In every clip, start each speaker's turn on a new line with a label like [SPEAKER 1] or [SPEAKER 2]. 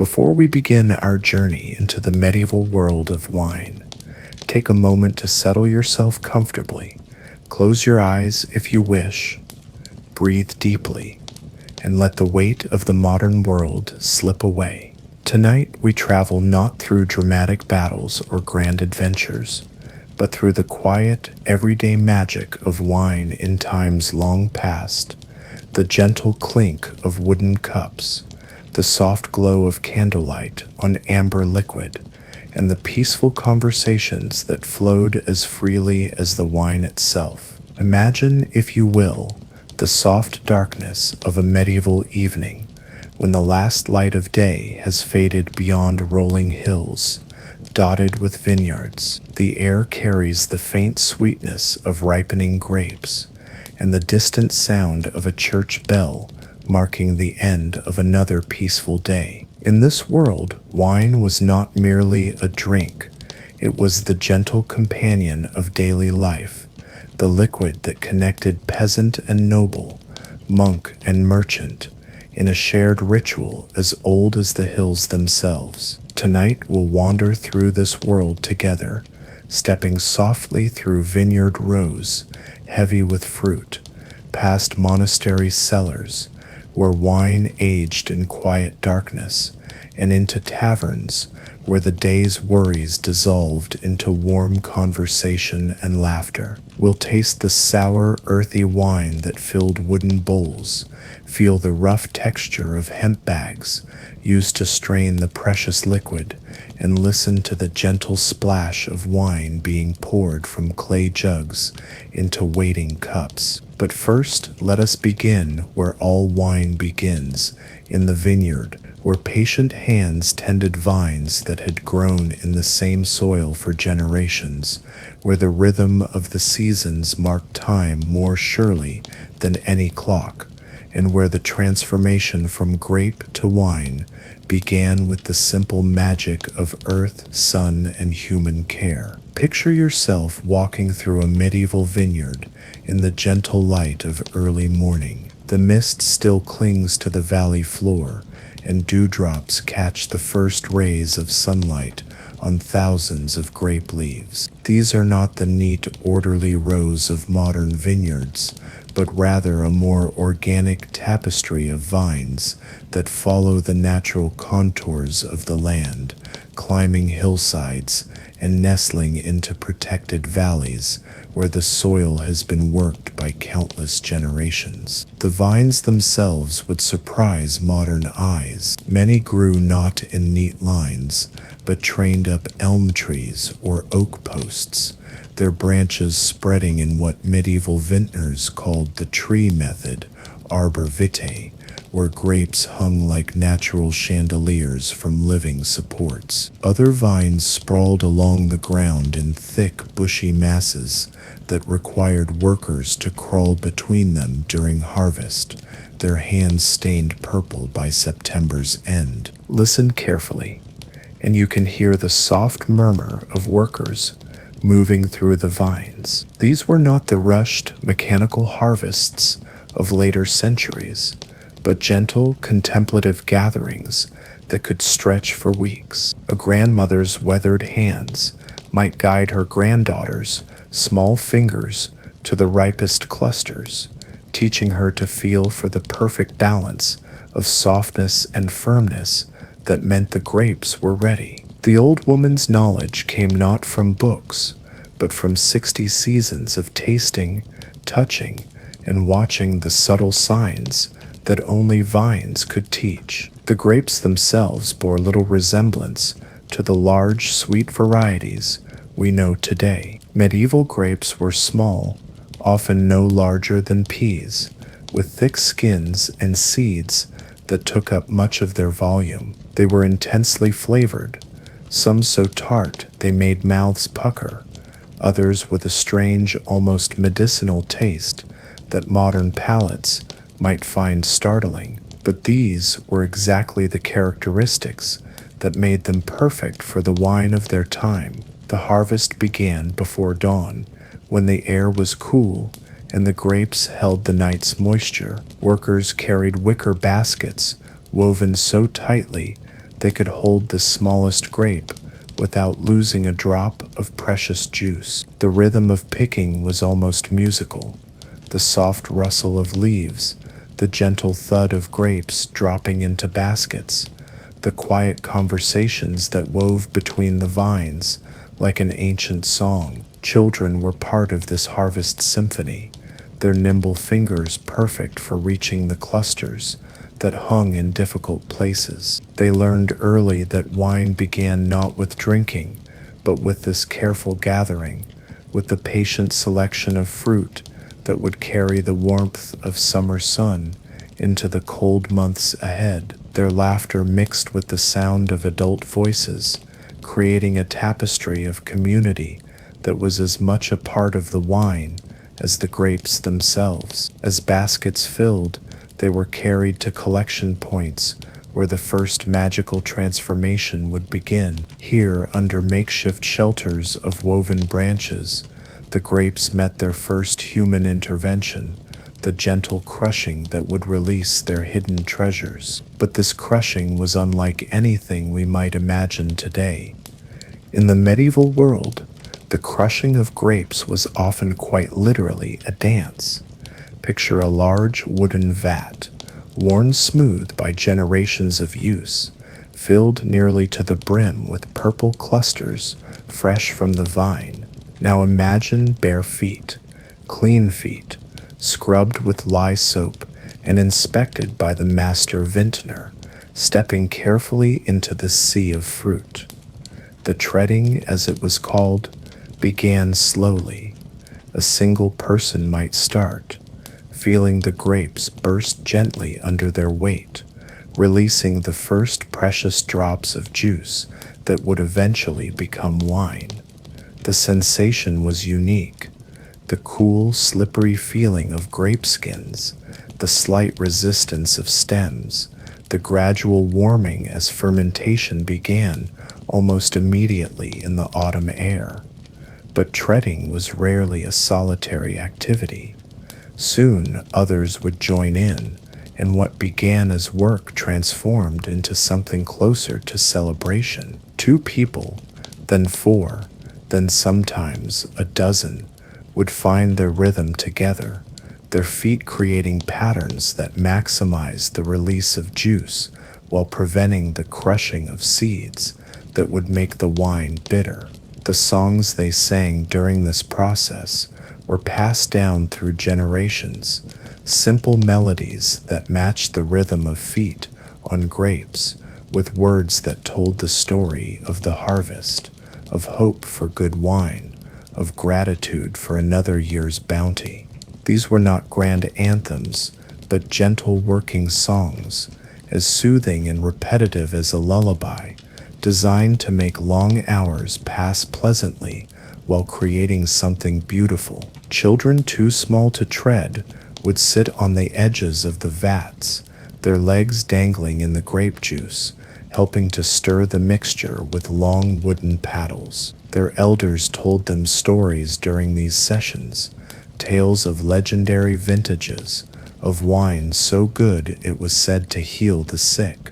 [SPEAKER 1] Before we begin our journey into the medieval world of wine, take a moment to settle yourself comfortably. Close your eyes if you wish, breathe deeply, and let the weight of the modern world slip away. Tonight, we travel not through dramatic battles or grand adventures, but through the quiet, everyday magic of wine in times long past, the gentle clink of wooden cups, the soft glow of candlelight on amber liquid, and the peaceful conversations that flowed as freely as the wine itself. Imagine, if you will, the soft darkness of a medieval evening, when the last light of day has faded beyond rolling hills, dotted with vineyards. The air carries the faint sweetness of ripening grapes, and the distant sound of a church bell marking the end of another peaceful day. In this world, wine was not merely a drink. It was the gentle companion of daily life, the liquid that connected peasant and noble, monk and merchant, in a shared ritual as old as the hills themselves. Tonight we'll wander through this world together, stepping softly through vineyard rows, heavy with fruit, past monastery cellars, where wine aged in quiet darkness, and into taverns where the day's worries dissolved into warm conversation and laughter. We'll taste the sour, earthy wine that filled wooden bowls, feel the rough texture of hemp bags used to strain the precious liquid, and listen to the gentle splash of wine being poured from clay jugs into waiting cups. But first, let us begin where all wine begins, in the vineyard, where patient hands tended vines that had grown in the same soil for generations, where the rhythm of the seasons marked time more surely than any clock, and where the transformation from grape to wine began with the simple magic of earth, sun, and human care. Picture yourself walking through a medieval vineyard in the gentle light of early morning. The mist still clings to the valley floor, and dewdrops catch the first rays of sunlight on thousands of grape leaves. These are not the neat, orderly rows of modern vineyards, but rather a more organic tapestry of vines that follow the natural contours of the land, climbing hillsides and nestling into protected valleys where the soil has been worked by countless generations. The vines themselves would surprise modern eyes. Many grew not in neat lines, but trained up elm trees or oak posts, their branches spreading in what medieval vintners called the tree method, arbor vitae, where grapes hung like natural chandeliers from living supports. Other vines sprawled along the ground in thick, bushy masses that required workers to crawl between them during harvest, their hands stained purple by September's end. Listen carefully, and you can hear the soft murmur of workers moving through the vines. These were not the rushed, mechanical harvests of later centuries, but gentle, contemplative gatherings that could stretch for weeks. A grandmother's weathered hands might guide her granddaughter's small fingers to the ripest clusters, teaching her to feel for the perfect balance of softness and firmness that meant the grapes were ready. The old woman's knowledge came not from books, but from 60 seasons of tasting, touching, and watching the subtle signs that only vines could teach. The grapes themselves bore little resemblance to the large, sweet varieties we know today. Medieval grapes were small, often no larger than peas, with thick skins and seeds that took up much of their volume. They were intensely flavored, some so tart they made mouths pucker, others with a strange, almost medicinal taste that modern palates might find startling. But these were exactly the characteristics that made them perfect for the wine of their time. The harvest began before dawn, when the air was cool and the grapes held the night's moisture. Workers carried wicker baskets woven so tightly They could hold the smallest grape without losing a drop of precious juice. The rhythm of picking was almost musical. The soft rustle of leaves, the gentle thud of grapes dropping into baskets, the quiet conversations that wove between the vines like an ancient song. Children were part of this harvest symphony, their nimble fingers perfect for reaching the clusters that hung in difficult places. They learned early that wine began not with drinking, but with this careful gathering, with the patient selection of fruit that would carry the warmth of summer sun into the cold months ahead. Their laughter mixed with the sound of adult voices, creating a tapestry of community that was as much a part of the wine as the grapes themselves. As baskets filled, they were carried to collection points where the first magical transformation would begin. Here, under makeshift shelters of woven branches, the grapes met their first human intervention, the gentle crushing that would release their hidden treasures. But this crushing was unlike anything we might imagine today. In the medieval world, the crushing of grapes was often quite literally a dance. Picture a large wooden vat, worn smooth by generations of use, filled nearly to the brim with purple clusters fresh from the vine. Now imagine bare feet, clean feet, scrubbed with lye soap and inspected by the master vintner, stepping carefully into the sea of fruit. The treading, as it was called, began slowly. A single person might start, feeling the grapes burst gently under their weight, releasing the first precious drops of juice that would eventually become wine. The sensation was unique. The cool, slippery feeling of grape skins, the slight resistance of stems, the gradual warming as fermentation began almost immediately in the autumn air. But treading was rarely a solitary activity. Soon others would join in, and what began as work transformed into something closer to celebration. 2 people, then 4, then sometimes a dozen, would find their rhythm together, their feet creating patterns that maximized the release of juice while preventing the crushing of seeds that would make the wine bitter. The songs they sang during this process were passed down through generations, simple melodies that matched the rhythm of feet on grapes, with words that told the story of the harvest, of hope for good wine, of gratitude for another year's bounty. These were not grand anthems, but gentle working songs, as soothing and repetitive as a lullaby, designed to make long hours pass pleasantly while creating something beautiful. Children too small to tread would sit on the edges of the vats, their legs dangling in the grape juice, helping to stir the mixture with long wooden paddles. Their elders told them stories during these sessions, tales of legendary vintages, of wine so good it was said to heal the sick,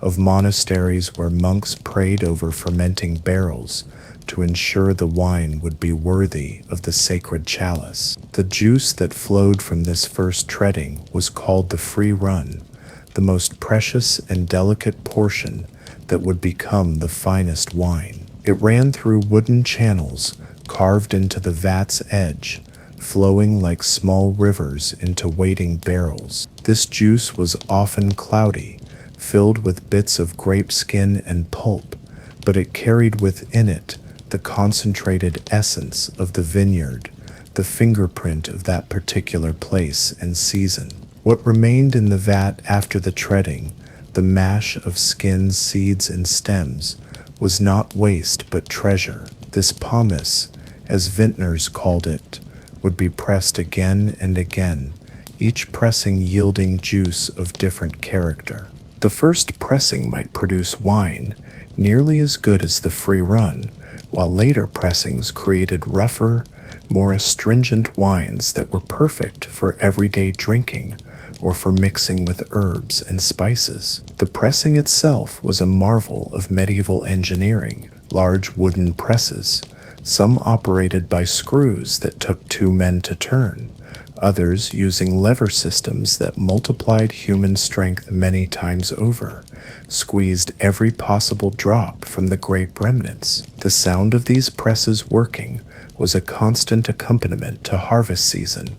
[SPEAKER 1] of monasteries where monks prayed over fermenting barrels to ensure the wine would be worthy of the sacred chalice. The juice that flowed from this first treading was called the free run, the most precious and delicate portion that would become the finest wine. It ran through wooden channels carved into the vat's edge, flowing like small rivers into waiting barrels. This juice was often cloudy, filled with bits of grape skin and pulp, but it carried within it the concentrated essence of the vineyard, the fingerprint of that particular place and season. What remained in the vat after the treading, the mash of skins, seeds, and stems, was not waste but treasure. This pomace, as vintners called it, would be pressed again and again, each pressing yielding juice of different character. The first pressing might produce wine nearly as good as the free run, while later pressings created rougher, more astringent wines that were perfect for everyday drinking or for mixing with herbs and spices. The pressing itself was a marvel of medieval engineering. Large wooden presses, some operated by screws that took 2 men to turn, others using lever systems that multiplied human strength many times over, squeezed every possible drop from the grape remnants. The sound of these presses working was a constant accompaniment to harvest season,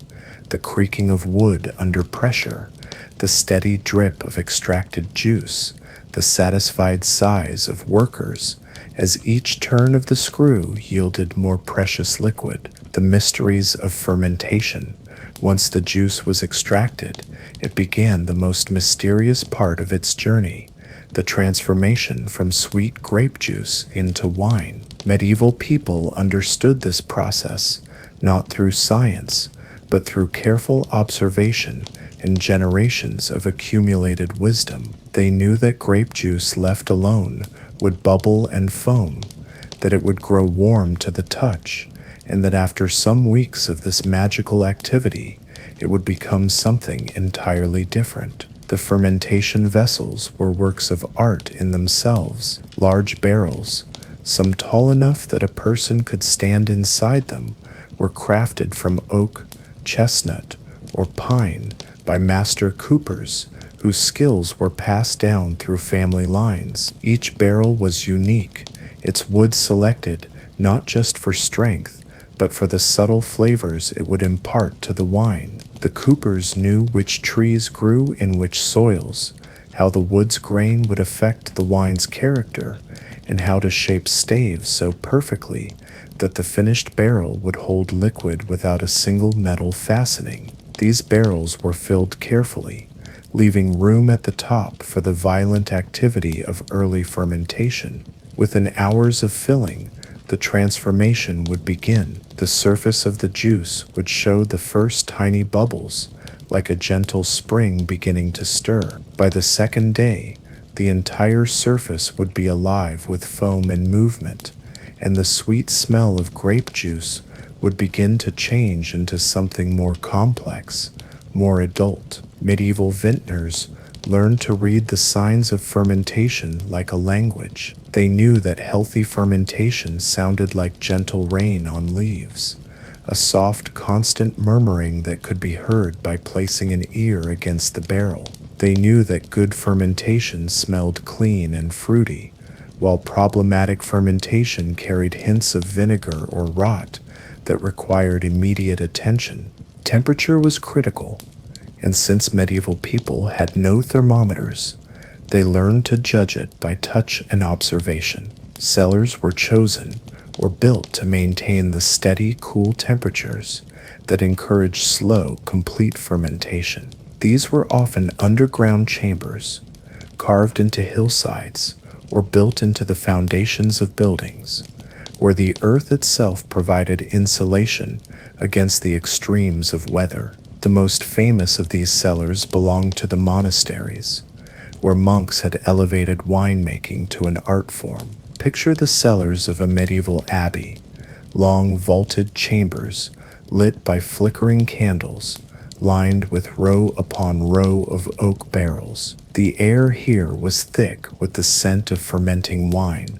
[SPEAKER 1] the creaking of wood under pressure, the steady drip of extracted juice, the satisfied sighs of workers as each turn of the screw yielded more precious liquid. The mysteries of fermentation. Once the juice was extracted, it began the most mysterious part of its journey, the transformation from sweet grape juice into wine. Medieval people understood this process, not through science, but through careful observation and generations of accumulated wisdom. They knew that grape juice left alone would bubble and foam, that it would grow warm to the touch, and that after some weeks of this magical activity, it would become something entirely different. The fermentation vessels were works of art in themselves. Large barrels, some tall enough that a person could stand inside them, were crafted from oak, chestnut, or pine by master coopers whose skills were passed down through family lines. Each barrel was unique, its wood selected not just for strength, but for the subtle flavors it would impart to the wine. The coopers knew which trees grew in which soils, how the wood's grain would affect the wine's character, and how to shape staves so perfectly that the finished barrel would hold liquid without a single metal fastening. These barrels were filled carefully, leaving room at the top for the violent activity of early fermentation. Within hours of filling, the transformation would begin. The surface of the juice would show the first tiny bubbles, like a gentle spring beginning to stir. By the second day, the entire surface would be alive with foam and movement, and the sweet smell of grape juice would begin to change into something more complex, more adult. Medieval vintners learned to read the signs of fermentation like a language. They knew that healthy fermentation sounded like gentle rain on leaves, a soft, constant murmuring that could be heard by placing an ear against the barrel. They knew that good fermentation smelled clean and fruity, while problematic fermentation carried hints of vinegar or rot that required immediate attention. Temperature was critical, and since medieval people had no thermometers, they learned to judge it by touch and observation. Cellars were chosen or built to maintain the steady, cool temperatures that encouraged slow, complete fermentation. These were often underground chambers, carved into hillsides or built into the foundations of buildings, where the earth itself provided insulation against the extremes of weather. The most famous of these cellars belonged to the monasteries, where monks had elevated winemaking to an art form. Picture the cellars of a medieval abbey, long vaulted chambers lit by flickering candles, lined with row upon row of oak barrels. The air here was thick with the scent of fermenting wine,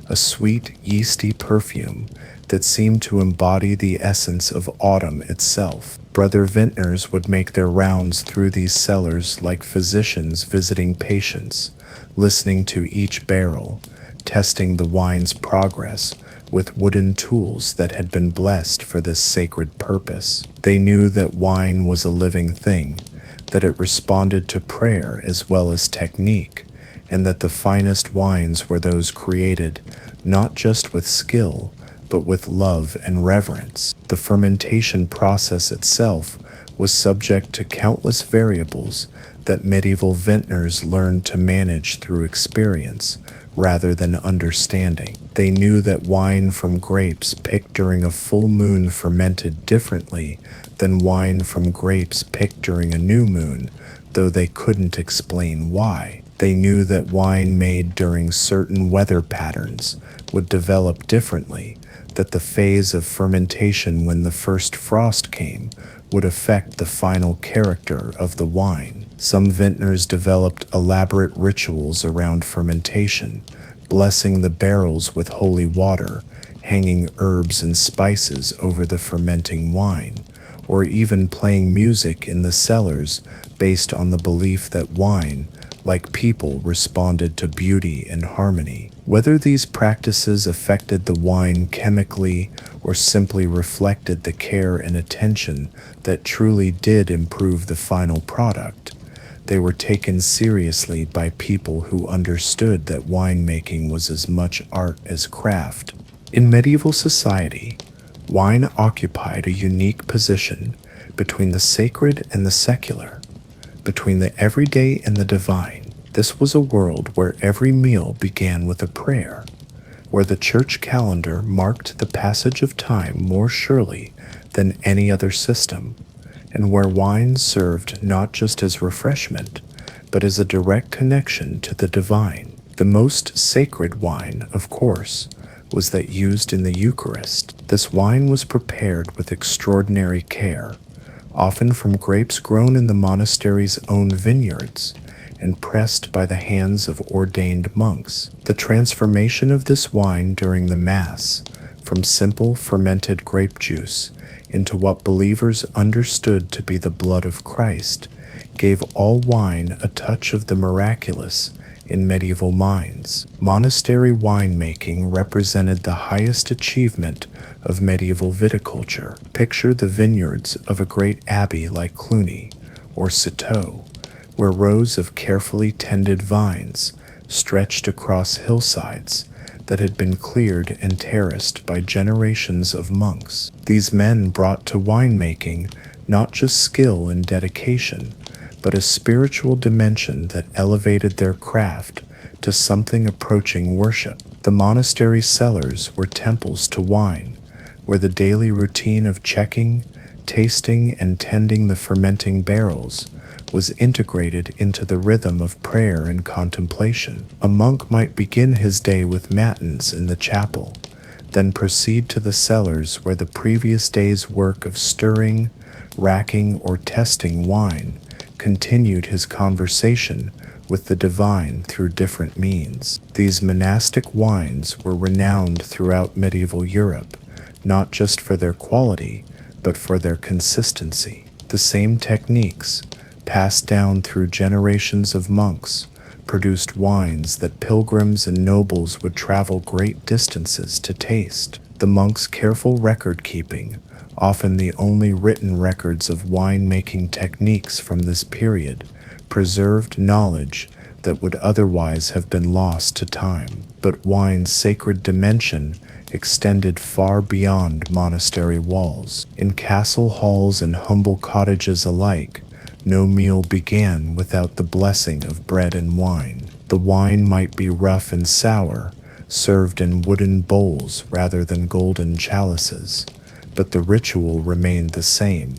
[SPEAKER 1] a sweet, yeasty perfume that seemed to embody the essence of autumn itself. Brother vintners would make their rounds through these cellars like physicians visiting patients, listening to each barrel, testing the wine's progress with wooden tools that had been blessed for this sacred purpose. They knew that wine was a living thing, that it responded to prayer as well as technique, and that the finest wines were those created not just with skill, but with love and reverence. The fermentation process itself was subject to countless variables that medieval vintners learned to manage through experience rather than understanding. They knew that wine from grapes picked during a full moon fermented differently than wine from grapes picked during a new moon, though they couldn't explain why. They knew that wine made during certain weather patterns would develop differently that the phase of fermentation when the first frost came would affect the final character of the wine. Some vintners developed elaborate rituals around fermentation, blessing the barrels with holy water, hanging herbs and spices over the fermenting wine, or even playing music in the cellars based on the belief that wine, like people, responded to beauty and harmony. Whether these practices affected the wine chemically or simply reflected the care and attention that truly did improve the final product, they were taken seriously by people who understood that winemaking was as much art as craft. In medieval society, wine occupied a unique position between the sacred and the secular, between the everyday and the divine. This was a world where every meal began with a prayer, where the church calendar marked the passage of time more surely than any other system, and where wine served not just as refreshment, but as a direct connection to the divine. The most sacred wine, of course, was that used in the Eucharist. This wine was prepared with extraordinary care, often from grapes grown in the monastery's own vineyards and pressed by the hands of ordained monks. The transformation of this wine during the Mass, from simple fermented grape juice into what believers understood to be the blood of Christ, gave all wine a touch of the miraculous in medieval minds. Monastery winemaking represented the highest achievement of medieval viticulture. Picture the vineyards of a great abbey like Cluny or Citeaux, where rows of carefully tended vines stretched across hillsides that had been cleared and terraced by generations of monks. These men brought to winemaking not just skill and dedication, but a spiritual dimension that elevated their craft to something approaching worship. The monastery cellars were temples to wine, where the daily routine of checking, tasting, and tending the fermenting barrels was integrated into the rhythm of prayer and contemplation. A monk might begin his day with matins in the chapel, then proceed to the cellars where the previous day's work of stirring, racking, or testing wine continued his conversation with the divine through different means. These monastic wines were renowned throughout medieval Europe, not just for their quality, but for their consistency. The same techniques, passed down through generations of monks, produced wines that pilgrims and nobles would travel great distances to taste. The monks' careful record-keeping, often the only written records of wine-making techniques from this period, preserved knowledge that would otherwise have been lost to time. But wine's sacred dimension extended far beyond monastery walls. In castle halls and humble cottages alike, no meal began without the blessing of bread and wine. The wine might be rough and sour, served in wooden bowls rather than golden chalices, but the ritual remained the same,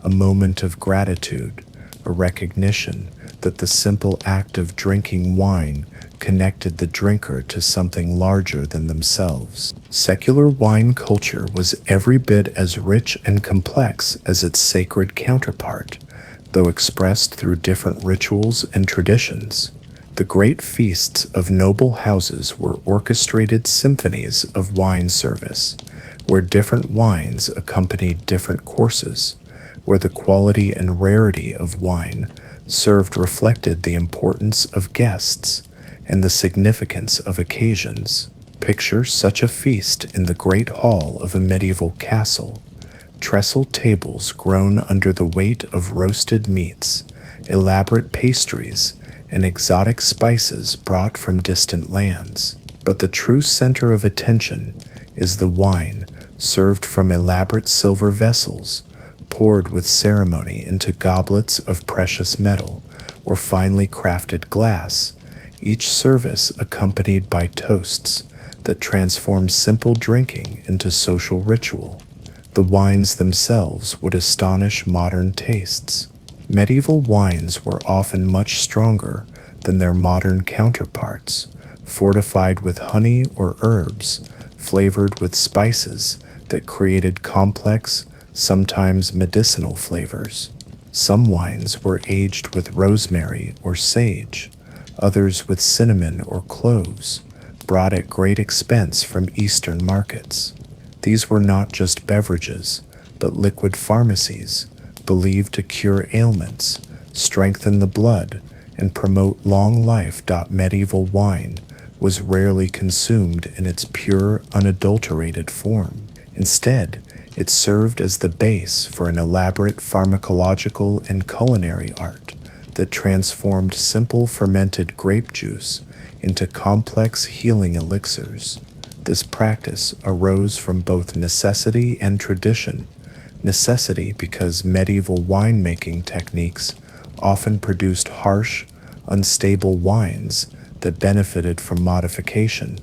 [SPEAKER 1] a moment of gratitude, a recognition that the simple act of drinking wine connected the drinker to something larger than themselves. Secular wine culture was every bit as rich and complex as its sacred counterpart, though expressed through different rituals and traditions. The great feasts of noble houses were orchestrated symphonies of wine service, where different wines accompanied different courses, where the quality and rarity of wine served reflected the importance of guests and the significance of occasions. Picture such a feast in the great hall of a medieval castle. Trestle tables grown under the weight of roasted meats, elaborate pastries, and exotic spices brought from distant lands. But the true center of attention is the wine, served from elaborate silver vessels, poured with ceremony into goblets of precious metal or finely crafted glass, each service accompanied by toasts that transform simple drinking into social ritual. The wines themselves would astonish modern tastes. Medieval wines were often much stronger than their modern counterparts, fortified with honey or herbs, flavored with spices that created complex, sometimes medicinal flavors. Some wines were aged with rosemary or sage, others with cinnamon or cloves, brought at great expense from Eastern markets. These were not just beverages, but liquid pharmacies, believed to cure ailments, strengthen the blood, and promote long life. Medieval wine was rarely consumed in its pure, unadulterated form. Instead, it served as the base for an elaborate pharmacological and culinary art that transformed simple fermented grape juice into complex healing elixirs. This practice arose from both necessity and tradition. Necessity because medieval winemaking techniques often produced harsh, unstable wines that benefited from modification,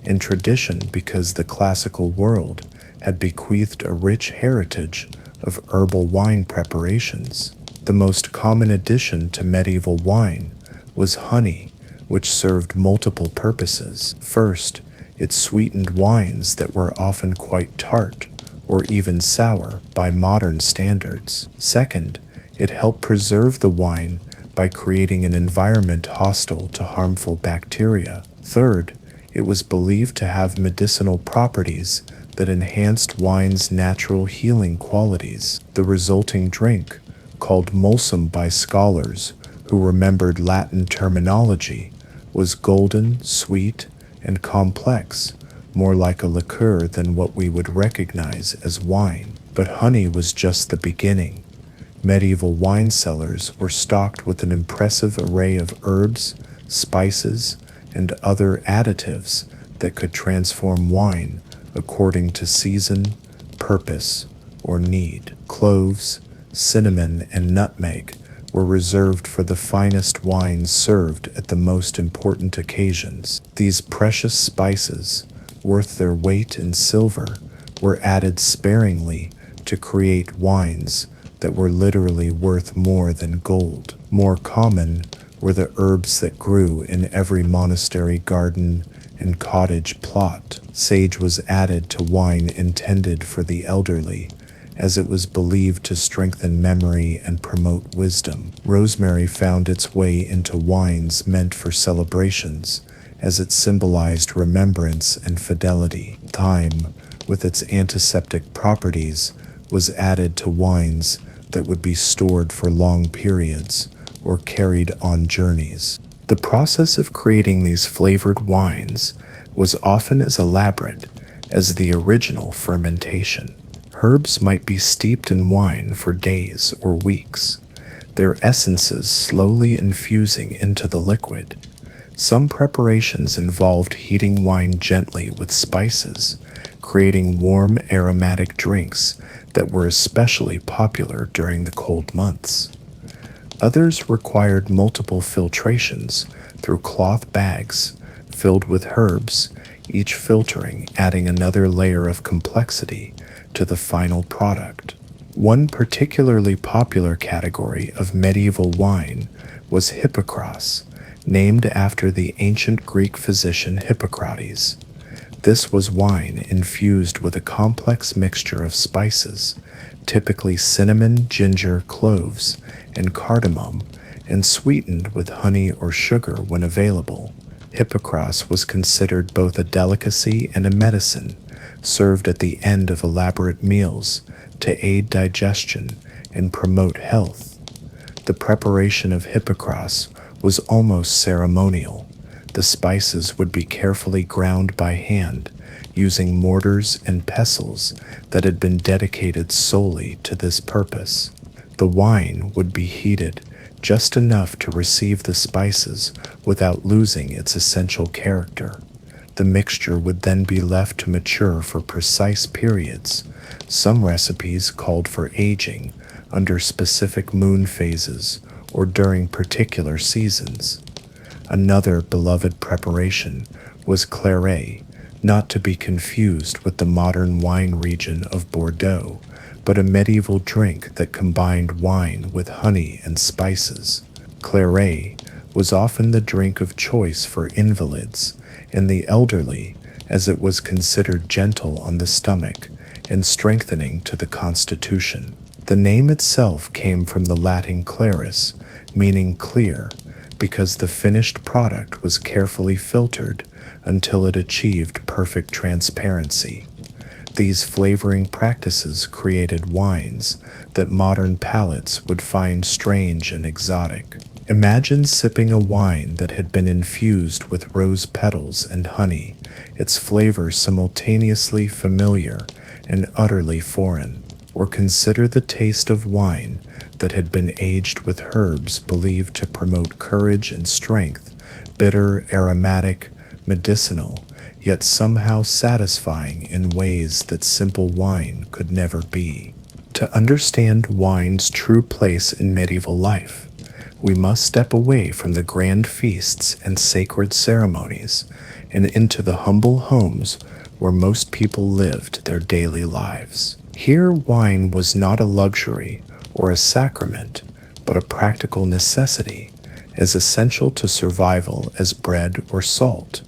[SPEAKER 1] and tradition because the classical world had bequeathed a rich heritage of herbal wine preparations. The most common addition to medieval wine was honey, which served multiple purposes. First, it sweetened wines that were often quite tart or even sour by modern standards. Second, it helped preserve the wine by creating an environment hostile to harmful bacteria. Third, it was believed to have medicinal properties that enhanced wine's natural healing qualities. The resulting drink, called mulsum by scholars who remembered Latin terminology, was golden, sweet, and complex, more like a liqueur than what we would recognize as wine. But honey was just the beginning. Medieval wine cellars were stocked with an impressive array of herbs, spices, and other additives that could transform wine according to season, purpose, or need. Cloves, cinnamon, and nutmeg were reserved for the finest wines served at the most important occasions. These precious spices, worth their weight in silver, were added sparingly to create wines that were literally worth more than gold. More common were the herbs that grew in every monastery garden and cottage plot. Sage was added to wine intended for the elderly, as it was believed to strengthen memory and promote wisdom. Rosemary found its way into wines meant for celebrations, as it symbolized remembrance and fidelity. Thyme, with its antiseptic properties, was added to wines that would be stored for long periods or carried on journeys. The process of creating these flavored wines was often as elaborate as the original fermentation. Herbs might be steeped in wine for days or weeks, their essences slowly infusing into the liquid. Some preparations involved heating wine gently with spices, creating warm aromatic drinks that were especially popular during the cold months. Others required multiple filtrations through cloth bags filled with herbs, each filtering adding another layer of complexity to the final product. One particularly popular category of medieval wine was Hippocras, named after the ancient Greek physician Hippocrates. This was wine infused with a complex mixture of spices, typically cinnamon, ginger, cloves, and cardamom, and sweetened with honey or sugar when available. Hippocras was considered both a delicacy and a medicine, served at the end of elaborate meals to aid digestion and promote health. The preparation of Hippocras was almost ceremonial. The spices would be carefully ground by hand, using mortars and pestles that had been dedicated solely to this purpose. The wine would be heated just enough to receive the spices without losing its essential character. The mixture would then be left to mature for precise periods. Some recipes called for aging under specific moon phases or during particular seasons. Another beloved preparation was claret, not to be confused with the modern wine region of Bordeaux, but a medieval drink that combined wine with honey and spices. Claret was often the drink of choice for invalids and the elderly, as it was considered gentle on the stomach and strengthening to the constitution. The name itself came from the Latin clarus, meaning clear, because the finished product was carefully filtered until it achieved perfect transparency. These flavoring practices created wines that modern palates would find strange and exotic. Imagine sipping a wine that had been infused with rose petals and honey, its flavor simultaneously familiar and utterly foreign. Or consider the taste of wine that had been aged with herbs believed to promote courage and strength, bitter, aromatic, medicinal, yet somehow satisfying in ways that simple wine could never be. To understand wine's true place in medieval life, we must step away from the grand feasts and sacred ceremonies and into the humble homes where most people lived their daily lives. Here, wine was not a luxury or a sacrament, but a practical necessity, as essential to survival as bread or salt,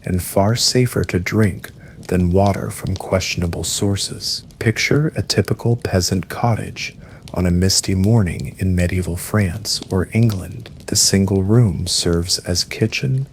[SPEAKER 1] and far safer to drink than water from questionable sources. Picture a typical peasant cottage on a misty morning in medieval France or England. The single room serves as kitchen,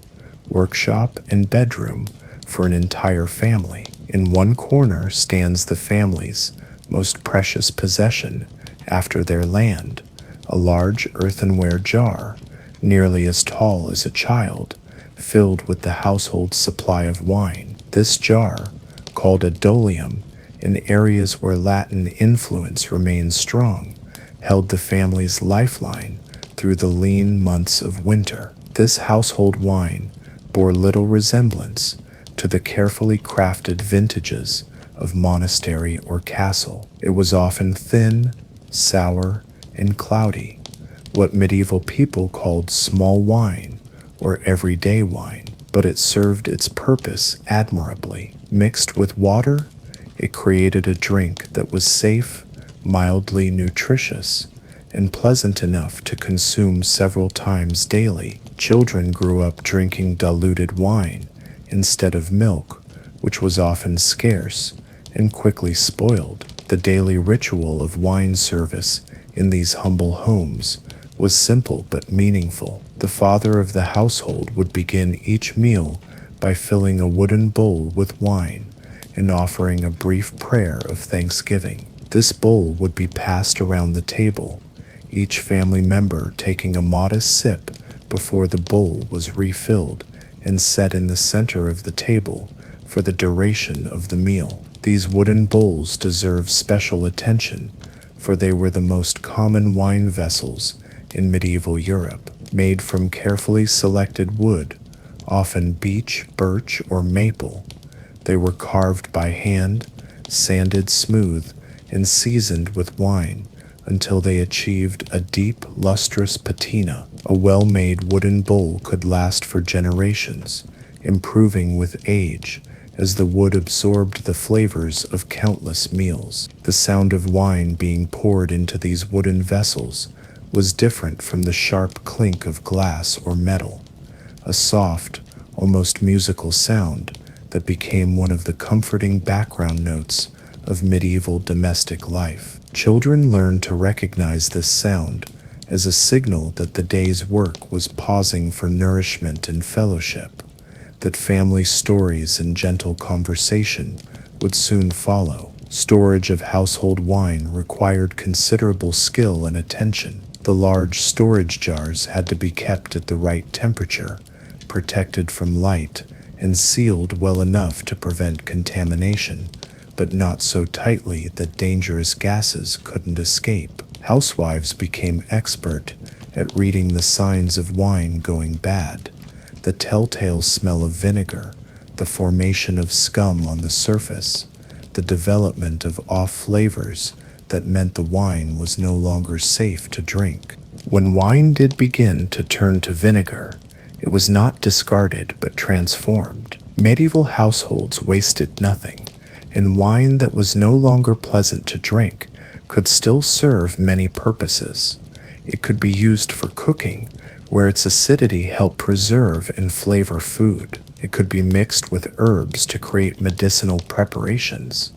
[SPEAKER 1] workshop, and bedroom for an entire family. In one corner stands the family's most precious possession after their land, a large earthenware jar, nearly as tall as a child, filled with the household supply of wine. This jar, called a dolium, in areas where Latin influence remained strong, held the family's lifeline through the lean months of winter. This household wine bore little resemblance to the carefully crafted vintages of monastery or castle. It was often thin, sour, and cloudy, what medieval people called small wine or everyday wine, but it served its purpose admirably. Mixed with water, it created a drink that was safe, mildly nutritious, and pleasant enough to consume several times daily. Children grew up drinking diluted wine instead of milk, which was often scarce and quickly spoiled. The daily ritual of wine service in these humble homes was simple but meaningful. The father of the household would begin each meal by filling a wooden bowl with wine and offering a brief prayer of thanksgiving. This bowl would be passed around the table, each family member taking a modest sip before the bowl was refilled and set in the center of the table for the duration of the meal. These wooden bowls deserve special attention, for they were the most common wine vessels in medieval Europe. Made from carefully selected wood, often beech, birch, or maple, they were carved by hand, sanded smooth, and seasoned with wine until they achieved a deep, lustrous patina. A well-made wooden bowl could last for generations, improving with age as the wood absorbed the flavors of countless meals. The sound of wine being poured into these wooden vessels was different from the sharp clink of glass or metal, a soft, almost musical sound that became one of the comforting background notes of medieval domestic life. Children learned to recognize this sound as a signal that the day's work was pausing for nourishment and fellowship, that family stories and gentle conversation would soon follow. Storage of household wine required considerable skill and attention. The large storage jars had to be kept at the right temperature, protected from light, and sealed well enough to prevent contamination, but not so tightly that dangerous gases couldn't escape. Housewives became expert at reading the signs of wine going bad, the telltale smell of vinegar, the formation of scum on the surface, the development of off flavors that meant the wine was no longer safe to drink. When wine did begin to turn to vinegar, it was not discarded but transformed. Medieval households wasted nothing, and wine that was no longer pleasant to drink could still serve many purposes. It could be used for cooking, where its acidity helped preserve and flavor food. It could be mixed with herbs to create medicinal preparations,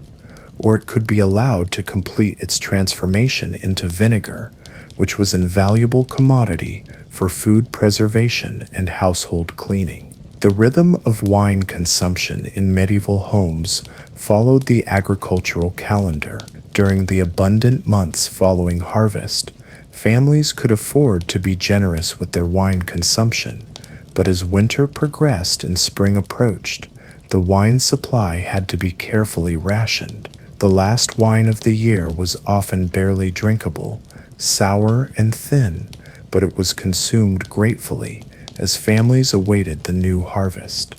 [SPEAKER 1] or it could be allowed to complete its transformation into vinegar, which was an invaluable commodity for food preservation and household cleaning. The rhythm of wine consumption in medieval homes followed the agricultural calendar. During the abundant months following harvest, families could afford to be generous with their wine consumption, but as winter progressed and spring approached, the wine supply had to be carefully rationed. The last wine of the year was often barely drinkable, sour and thin, but it was consumed gratefully as families awaited the new harvest.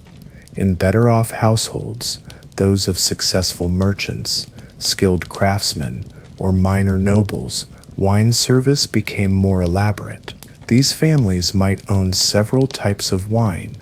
[SPEAKER 1] In better-off households, those of successful merchants, skilled craftsmen, or minor nobles, wine service became more elaborate. These families might own several types of wine: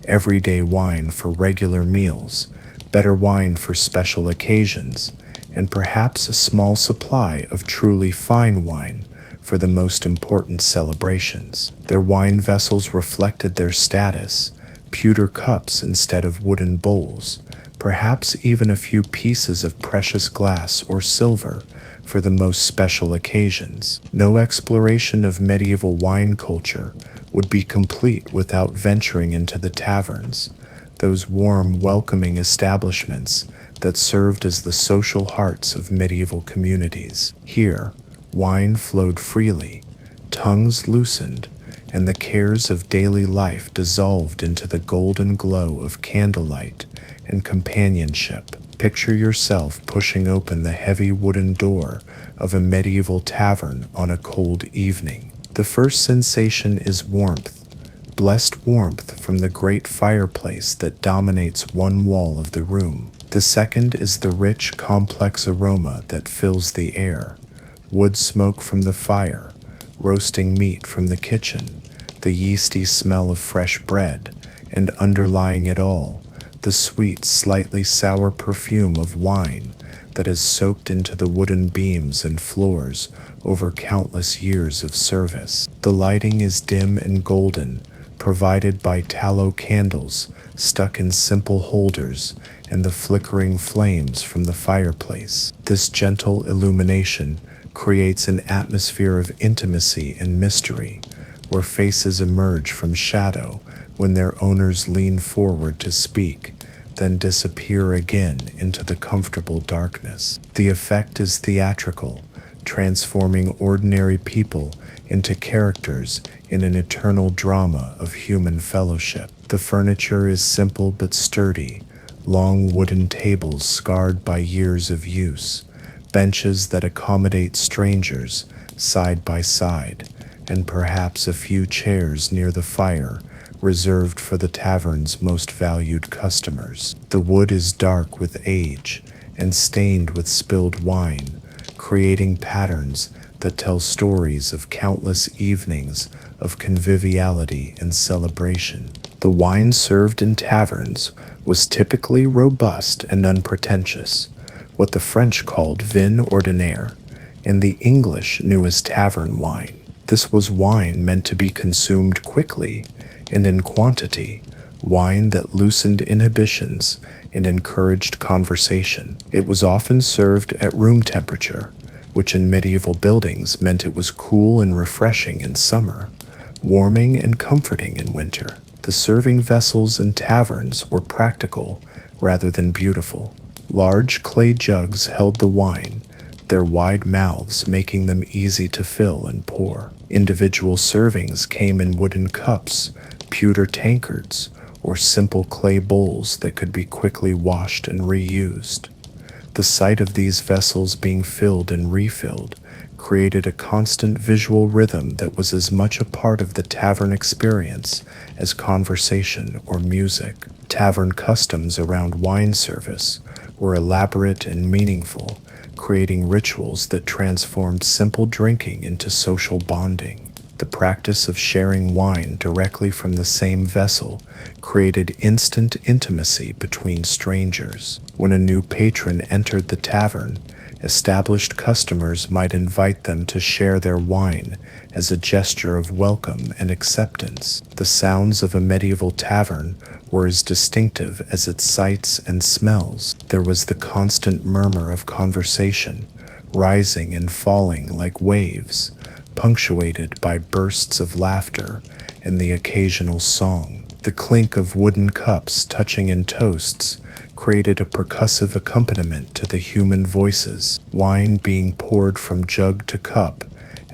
[SPEAKER 1] everyday wine for regular meals, better wine for special occasions, and perhaps a small supply of truly fine wine for the most important celebrations. Their wine vessels reflected their status: pewter cups instead of wooden bowls, perhaps even a few pieces of precious glass or silver for the most special occasions. No exploration of medieval wine culture would be complete without venturing into the taverns, those warm, welcoming establishments that served as the social hearts of medieval communities. Here, wine flowed freely, tongues loosened, and the cares of daily life dissolved into the golden glow of candlelight and companionship. Picture yourself pushing open the heavy wooden door of a medieval tavern on a cold evening. The first sensation is warmth, blessed warmth from the great fireplace that dominates one wall of the room. The second is the rich, complex aroma that fills the air: wood smoke from the fire, roasting meat from the kitchen, the yeasty smell of fresh bread, and underlying it all, the sweet, slightly sour perfume of wine that has soaked into the wooden beams and floors over countless years of service. The lighting is dim and golden, provided by tallow candles stuck in simple holders and the flickering flames from the fireplace. This gentle illumination creates an atmosphere of intimacy and mystery, where faces emerge from shadow when their owners lean forward to speak, then disappear again into the comfortable darkness. The effect is theatrical, transforming ordinary people into characters in an eternal drama of human fellowship. The furniture is simple but sturdy: long wooden tables scarred by years of use, benches that accommodate strangers side by side, and perhaps a few chairs near the fire reserved for the tavern's most valued customers. The wood is dark with age and stained with spilled wine, creating patterns that tell stories of countless evenings of conviviality and celebration. The wine served in taverns was typically robust and unpretentious, what the French called vin ordinaire, and the English knew as tavern wine. This was wine meant to be consumed quickly and in quantity, wine that loosened inhibitions and encouraged conversation. It was often served at room temperature, which in medieval buildings meant it was cool and refreshing in summer, warming and comforting in winter. The serving vessels in taverns were practical rather than beautiful. Large clay jugs held the wine, their wide mouths making them easy to fill and pour. Individual servings came in wooden cups, pewter tankards, or simple clay bowls that could be quickly washed and reused. The sight of these vessels being filled and refilled created a constant visual rhythm that was as much a part of the tavern experience as conversation or music. Tavern customs around wine service were elaborate and meaningful, creating rituals that transformed simple drinking into social bonding. The practice of sharing wine directly from the same vessel created instant intimacy between strangers. When a new patron entered the tavern, Established customers might invite them to share their wine as a gesture of welcome and acceptance. The sounds of a medieval tavern were as distinctive as its sights and smells. There was the constant murmur of conversation, rising and falling like waves, punctuated by bursts of laughter and the occasional song. The clink of wooden cups touching in toasts created a percussive accompaniment to the human voices. Wine being poured from jug to cup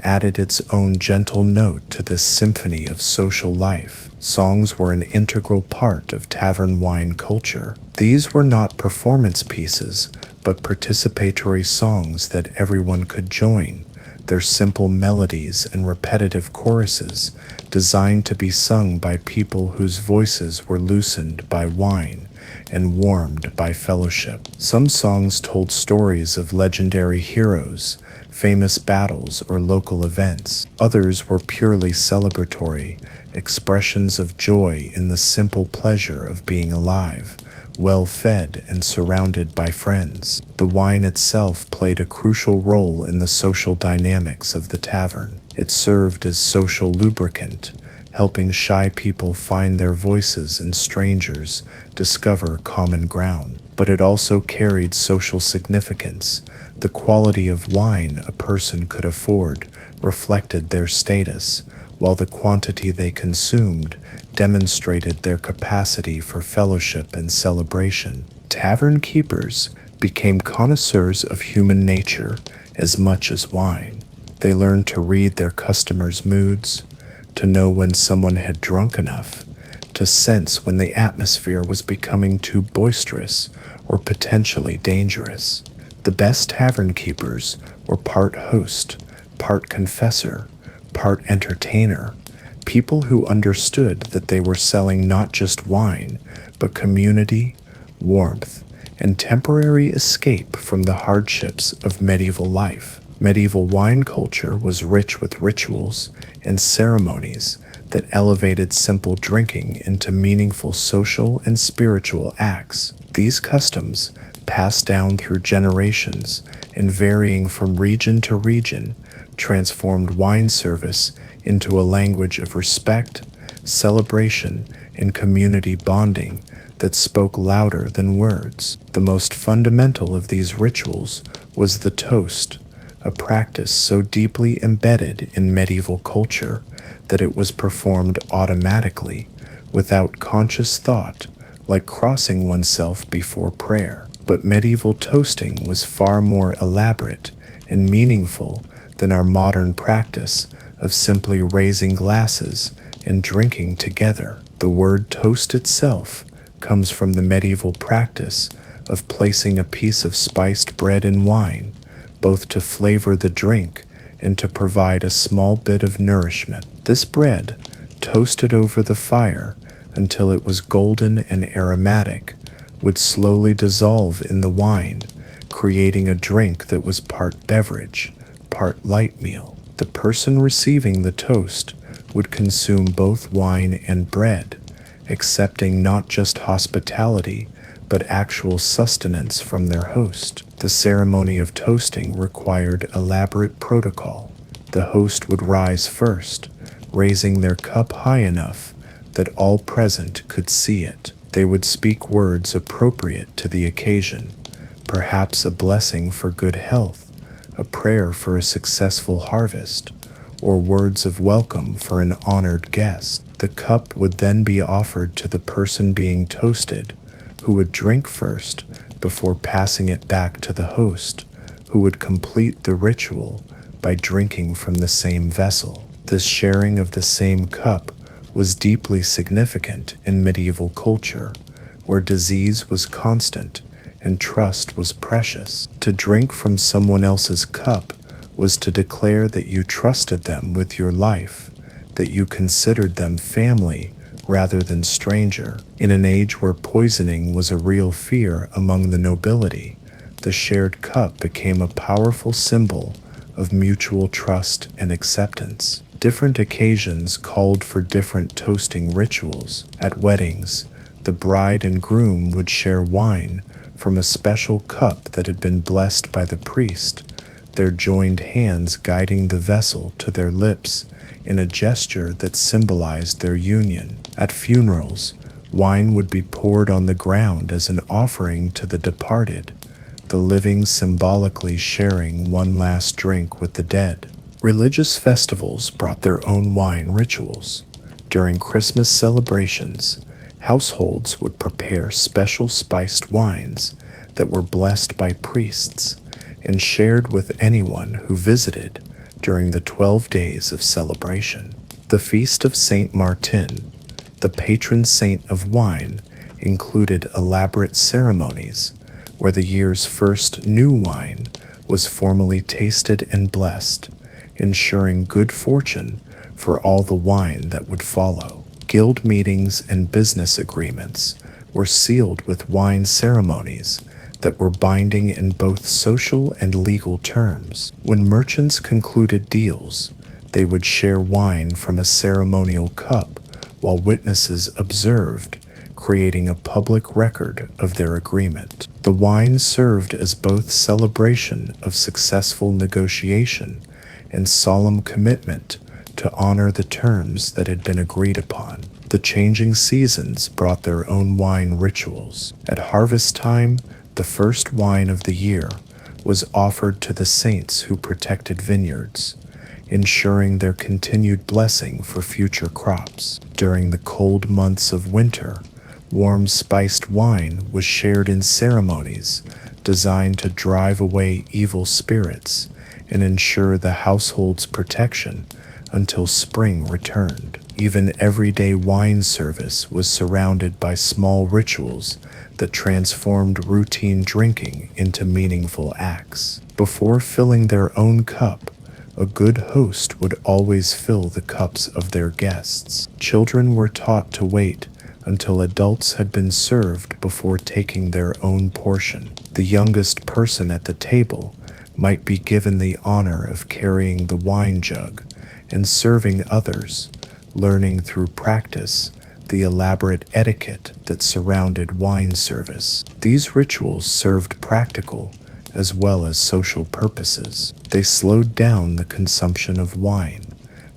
[SPEAKER 1] added its own gentle note to this symphony of social life. Songs were an integral part of tavern wine culture. These were not performance pieces, but participatory songs that everyone could join, their simple melodies and repetitive choruses designed to be sung by people whose voices were loosened by wine and warmed by fellowship. Some songs told stories of legendary heroes, famous battles, or local events. Others were purely celebratory, expressions of joy in the simple pleasure of being alive, well-fed and surrounded by friends. The wine itself played a crucial role in the social dynamics of the tavern. It served as social lubricant, helping shy people find their voices and strangers discover common ground. But it also carried social significance. The quality of wine a person could afford reflected their status, while the quantity they consumed demonstrated their capacity for fellowship and celebration. Tavern keepers became connoisseurs of human nature as much as wine. They learned to read their customers' moods, to know when someone had drunk enough, to sense when the atmosphere was becoming too boisterous or potentially dangerous. The best tavern keepers were part host, part confessor, part entertainer, people who understood that they were selling not just wine, but community, warmth, and temporary escape from the hardships of medieval life. Medieval wine culture was rich with rituals and ceremonies that elevated simple drinking into meaningful social and spiritual acts. These customs, passed down through generations and varying from region to region, transformed wine service into a language of respect, celebration, and community bonding that spoke louder than words. The most fundamental of these rituals was the toast, a practice so deeply embedded in medieval culture that it was performed automatically, without conscious thought, like crossing oneself before prayer. But medieval toasting was far more elaborate and meaningful than our modern practice of simply raising glasses and drinking together. The word toast itself comes from the medieval practice of placing a piece of spiced bread in wine, both to flavor the drink and to provide a small bit of nourishment. This bread, toasted over the fire until it was golden and aromatic, would slowly dissolve in the wine, creating a drink that was part beverage, part light meal. The person receiving the toast would consume both wine and bread, accepting not just hospitality, but actual sustenance from their host. The ceremony of toasting required elaborate protocol. The host would rise first, raising their cup high enough that all present could see it. They would speak words appropriate to the occasion, perhaps a blessing for good health, a prayer for a successful harvest, or words of welcome for an honored guest. The cup would then be offered to the person being toasted, who would drink first before passing it back to the host, who would complete the ritual by drinking from the same vessel. This sharing of the same cup was deeply significant in medieval culture, where disease was constant and trust was precious. To drink from someone else's cup was to declare that you trusted them with your life, that you considered them family rather than stranger. In an age where poisoning was a real fear among the nobility, the shared cup became a powerful symbol of mutual trust and acceptance. Different occasions called for different toasting rituals. At weddings, the bride and groom would share wine from a special cup that had been blessed by the priest, their joined hands guiding the vessel to their lips in a gesture that symbolized their union. At funerals, wine would be poured on the ground as an offering to the departed, the living symbolically sharing one last drink with the dead. Religious festivals brought their own wine rituals. During Christmas celebrations, households would prepare special spiced wines that were blessed by priests and shared with anyone who visited during the 12 days of celebration. The Feast of Saint Martin, the patron saint of wine, included elaborate ceremonies where the year's first new wine was formally tasted and blessed, ensuring good fortune for all the wine that would follow. Guild meetings and business agreements were sealed with wine ceremonies that were binding in both social and legal terms. When merchants concluded deals, they would share wine from a ceremonial cup while witnesses observed, creating a public record of their agreement. The wine served as both celebration of successful negotiation and solemn commitment to honor the terms that had been agreed upon. The changing seasons brought their own wine rituals. At harvest time, the first wine of the year was offered to the saints who protected vineyards, ensuring their continued blessing for future crops. During the cold months of winter, warm spiced wine was shared in ceremonies designed to drive away evil spirits and ensure the household's protection until spring returned. Even everyday wine service was surrounded by small rituals that transformed routine drinking into meaningful acts. Before filling their own cup, a good host would always fill the cups of their guests. Children were taught to wait until adults had been served before taking their own portion. The youngest person at the table might be given the honor of carrying the wine jug and serving others, learning through practice the elaborate etiquette that surrounded wine service. These rituals served practical as well as social purposes. They slowed down the consumption of wine,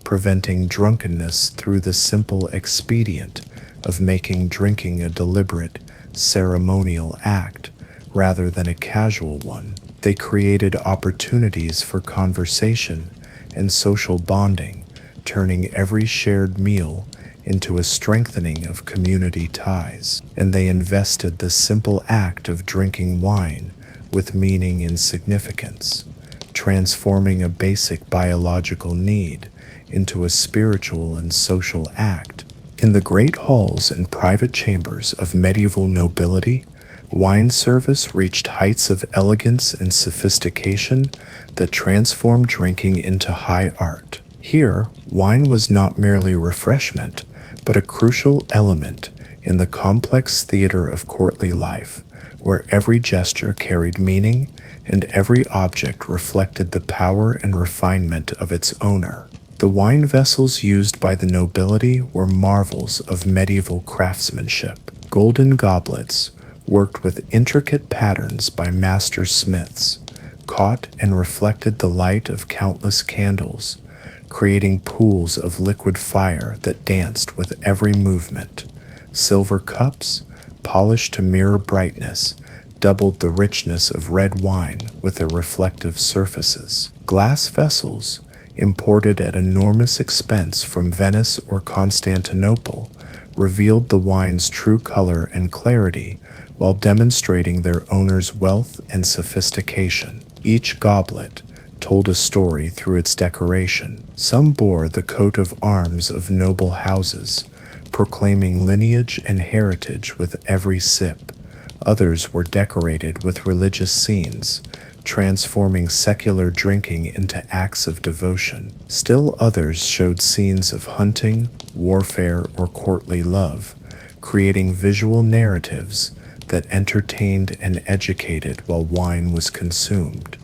[SPEAKER 1] preventing drunkenness through the simple expedient of making drinking a deliberate, ceremonial act rather than a casual one. They created opportunities for conversation and social bonding, turning every shared meal into a strengthening of community ties. And they invested the simple act of drinking wine with meaning and significance, transforming a basic biological need into a spiritual and social act. In the great halls and private chambers of medieval nobility, wine service reached heights of elegance and sophistication that transformed drinking into high art. Here, wine was not merely refreshment, but a crucial element in the complex theater of courtly life, where every gesture carried meaning and every object reflected the power and refinement of its owner. The wine vessels used by the nobility were marvels of medieval craftsmanship. Golden goblets, worked with intricate patterns by master smiths, caught and reflected the light of countless candles, creating pools of liquid fire that danced with every movement. Silver cups, polished to mirror brightness, doubled the richness of red wine with their reflective surfaces. Glass vessels, imported at enormous expense from Venice or Constantinople, revealed the wine's true color and clarity while demonstrating their owner's wealth and sophistication. Each goblet told a story through its decoration. Some bore the coat of arms of noble houses, proclaiming lineage and heritage with every sip. Others were decorated with religious scenes, transforming secular drinking into acts of devotion. Still others showed scenes of hunting, warfare, or courtly love, creating visual narratives that entertained and educated while wine was consumed.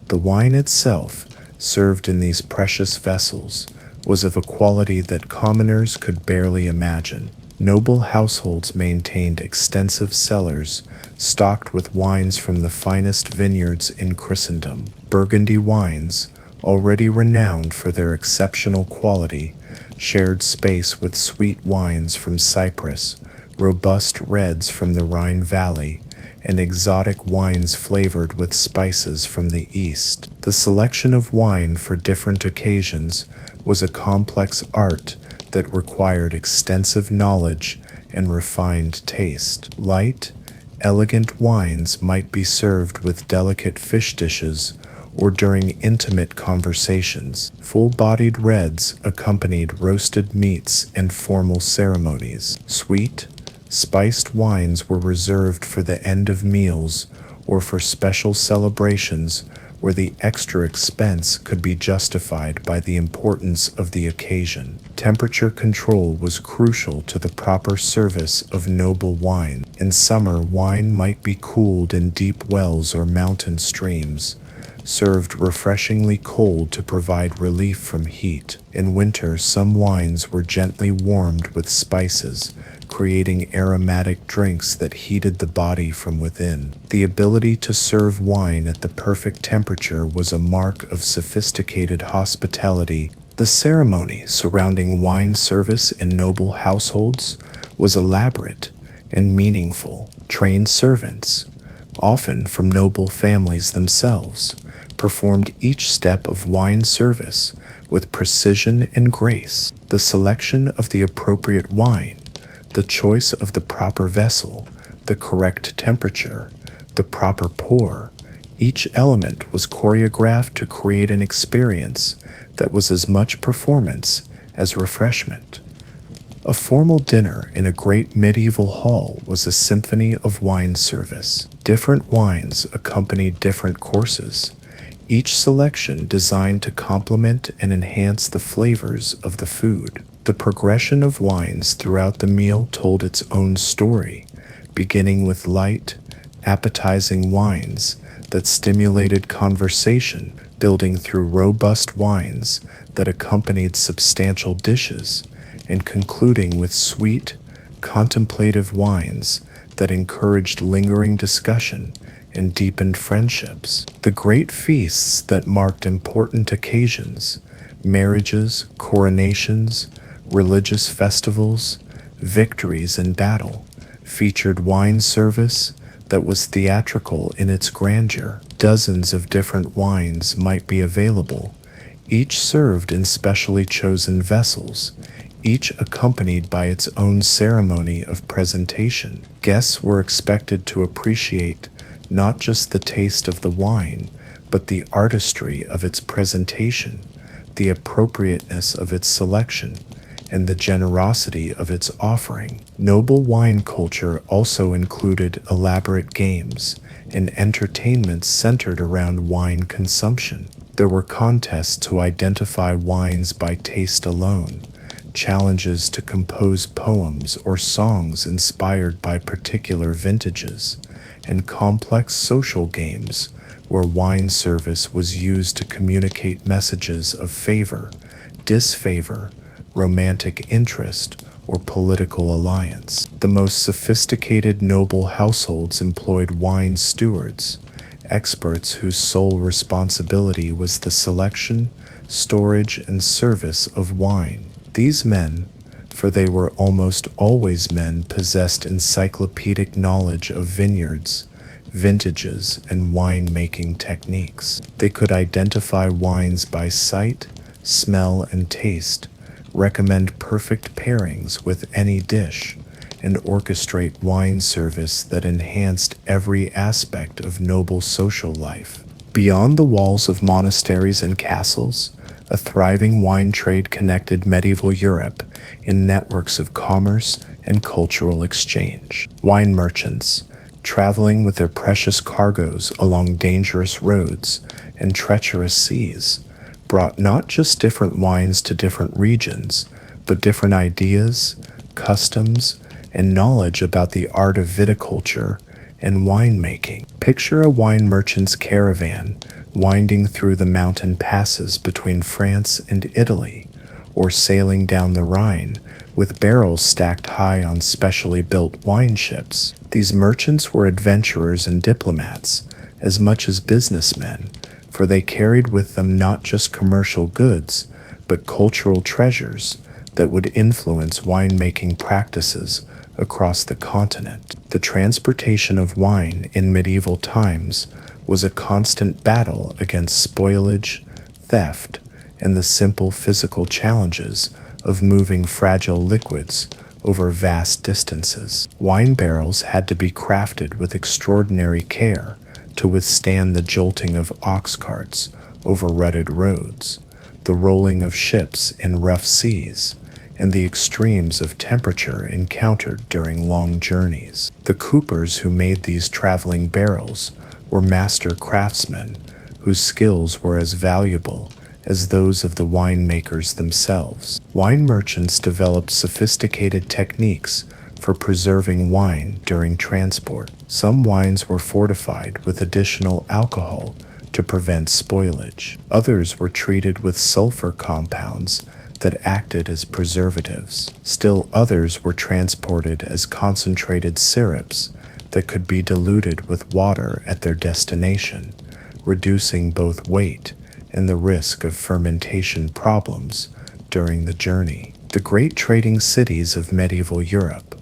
[SPEAKER 1] The wine itself, served in these precious vessels, was of a quality that commoners could barely imagine. Noble households maintained extensive cellars stocked with wines from the finest vineyards in Christendom. Burgundy wines, already renowned for their exceptional quality, shared space with sweet wines from Cyprus, robust reds from the Rhine Valley, and exotic wines flavored with spices from the East. The selection of wine for different occasions was a complex art that required extensive knowledge and refined taste. Light, elegant wines might be served with delicate fish dishes or during intimate conversations. Full-bodied reds accompanied roasted meats and formal ceremonies. Sweet, spiced wines were reserved for the end of meals or for special celebrations where the extra expense could be justified by the importance of the occasion. Temperature control was crucial to the proper service of noble wine. In summer, wine might be cooled in deep wells or mountain streams, served refreshingly cold to provide relief from heat. In winter, some wines were gently warmed with spices, creating aromatic drinks that heated the body from within. The ability to serve wine at the perfect temperature was a mark of sophisticated hospitality. The ceremony surrounding wine service in noble households was elaborate and meaningful. Trained servants, often from noble families themselves, performed each step of wine service with precision and grace. The selection of the appropriate wine, the choice of the proper vessel, the correct temperature, the proper pour, each element was choreographed to create an experience that was as much performance as refreshment. A formal dinner in a great medieval hall was a symphony of wine service. Different wines accompanied different courses, each selection designed to complement and enhance the flavors of the food. The progression of wines throughout the meal told its own story, beginning with light, appetizing wines that stimulated conversation, building through robust wines that accompanied substantial dishes, and concluding with sweet, contemplative wines that encouraged lingering discussion and deepened friendships. The great feasts that marked important occasions, marriages, coronations, religious festivals, victories in battle, featured wine service that was theatrical in its grandeur. Dozens of different wines might be available, each served in specially chosen vessels, each accompanied by its own ceremony of presentation. Guests were expected to appreciate not just the taste of the wine, but the artistry of its presentation, the appropriateness of its selection, and the generosity of its offering. Noble wine culture also included elaborate games and entertainments centered around wine consumption. There were contests to identify wines by taste alone, challenges to compose poems or songs inspired by particular vintages, and complex social games where wine service was used to communicate messages of favor, disfavor, romantic interest, or political alliance. The most sophisticated noble households employed wine stewards, experts whose sole responsibility was the selection, storage, and service of wine. These men, for they were almost always men, possessed encyclopedic knowledge of vineyards, vintages, and wine-making techniques. They could identify wines by sight, smell, and taste, recommend perfect pairings with any dish, and orchestrate wine service that enhanced every aspect of noble social life. Beyond the walls of monasteries and castles, a thriving wine trade connected medieval Europe in networks of commerce and cultural exchange. Wine merchants, traveling with their precious cargoes along dangerous roads and treacherous seas, brought not just different wines to different regions, but different ideas, customs, and knowledge about the art of viticulture and winemaking. Picture a wine merchant's caravan winding through the mountain passes between France and Italy, or sailing down the Rhine with barrels stacked high on specially built wine ships. These merchants were adventurers and diplomats, as much as businessmen, for they carried with them not just commercial goods, but cultural treasures that would influence winemaking practices across the continent. The transportation of wine in medieval times was a constant battle against spoilage, theft, and the simple physical challenges of moving fragile liquids over vast distances. Wine barrels had to be crafted with extraordinary care to withstand the jolting of ox carts over rutted roads, the rolling of ships in rough seas, and the extremes of temperature encountered during long journeys. The coopers who made these traveling barrels were master craftsmen whose skills were as valuable as those of the winemakers themselves. Wine merchants developed sophisticated techniques for preserving wine during transport. Some wines were fortified with additional alcohol to prevent spoilage. Others were treated with sulfur compounds that acted as preservatives. Still others were transported as concentrated syrups that could be diluted with water at their destination, reducing both weight and the risk of fermentation problems during the journey. The great trading cities of medieval Europe,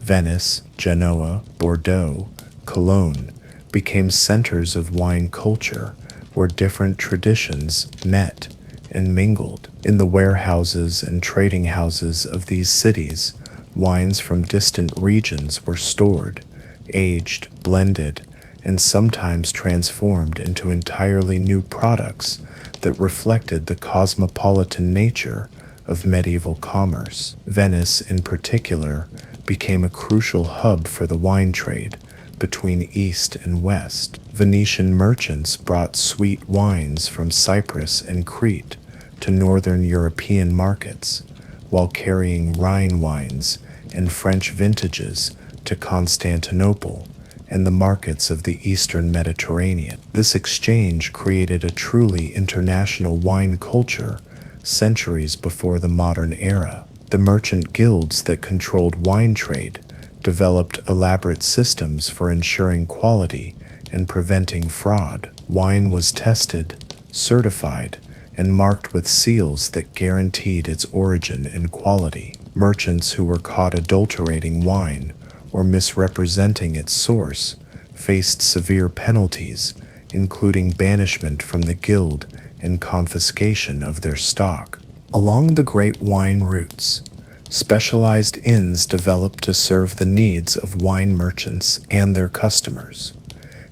[SPEAKER 1] Venice, Genoa, Bordeaux, Cologne, became centers of wine culture where different traditions met and mingled. In the warehouses and trading houses of these cities, wines from distant regions were stored, aged, blended, and sometimes transformed into entirely new products that reflected the cosmopolitan nature of medieval commerce. Venice, in particular, became a crucial hub for the wine trade between East and West. Venetian merchants brought sweet wines from Cyprus and Crete to northern European markets, while carrying Rhine wines and French vintages to Constantinople and the markets of the eastern Mediterranean. This exchange created a truly international wine culture centuries before the modern era. The merchant guilds that controlled wine trade developed elaborate systems for ensuring quality and preventing fraud. Wine was tested, certified, and marked with seals that guaranteed its origin and quality. Merchants who were caught adulterating wine or misrepresenting its source faced severe penalties, including banishment from the guild and confiscation of their stock. Along the great wine routes, specialized inns developed to serve the needs of wine merchants and their customers.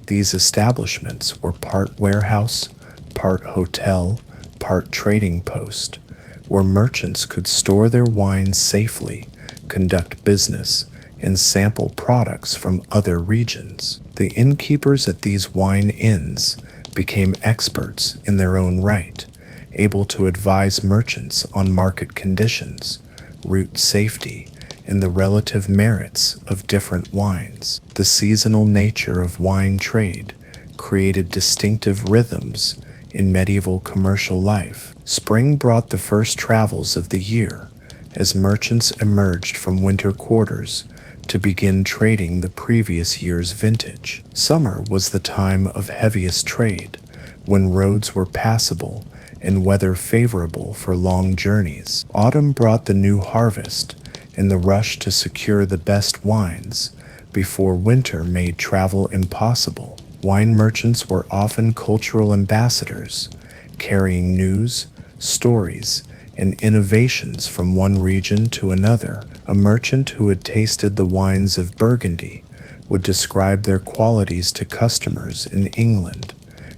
[SPEAKER 1] These establishments were part warehouse, part hotel, part trading post, where merchants could store their wines safely, conduct business, and sample products from other regions. The innkeepers at these wine inns became experts in their own right, able to advise merchants on market conditions, route safety, and the relative merits of different wines. The seasonal nature of wine trade created distinctive rhythms in medieval commercial life. Spring brought the first travels of the year as merchants emerged from winter quarters to begin trading the previous year's vintage. Summer was the time of heaviest trade, when roads were passable and weather favorable for long journeys. Autumn brought the new harvest and the rush to secure the best wines before winter made travel impossible. Wine merchants were often cultural ambassadors, carrying news, stories, and innovations from one region to another. A merchant who had tasted the wines of Burgundy would describe their qualities to customers in England,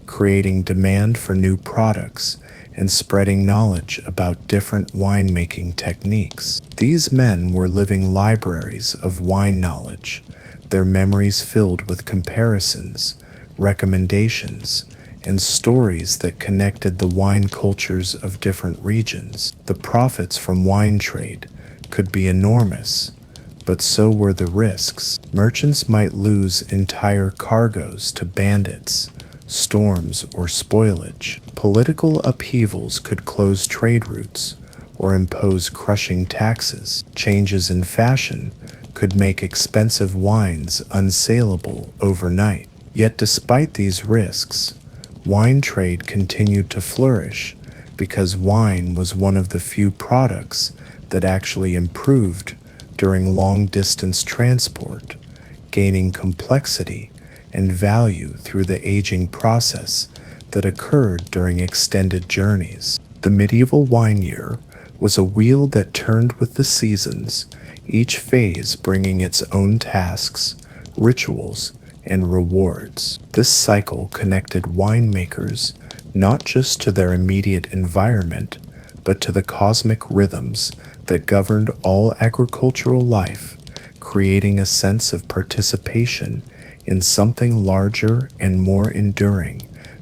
[SPEAKER 1] creating demand for new products and spreading knowledge about different winemaking techniques. These men were living libraries of wine knowledge, their memories filled with comparisons, recommendations, and stories that connected the wine cultures of different regions. The profits from wine trade could be enormous, but so were the risks. Merchants might lose entire cargoes to bandits, storms, or spoilage. Political upheavals could close trade routes, or impose crushing taxes. Changes in fashion could make expensive wines unsaleable overnight. Yet despite these risks, wine trade continued to flourish because wine was one of the few products that actually improved during long-distance transport, gaining complexity and value through the aging process that occurred during extended journeys. The medieval wine year was a wheel that turned with the seasons, each phase bringing its own tasks, rituals, and rewards. This cycle connected winemakers not just to their immediate environment, but to the cosmic rhythms that governed all agricultural life, creating a sense of participation in something larger and more enduring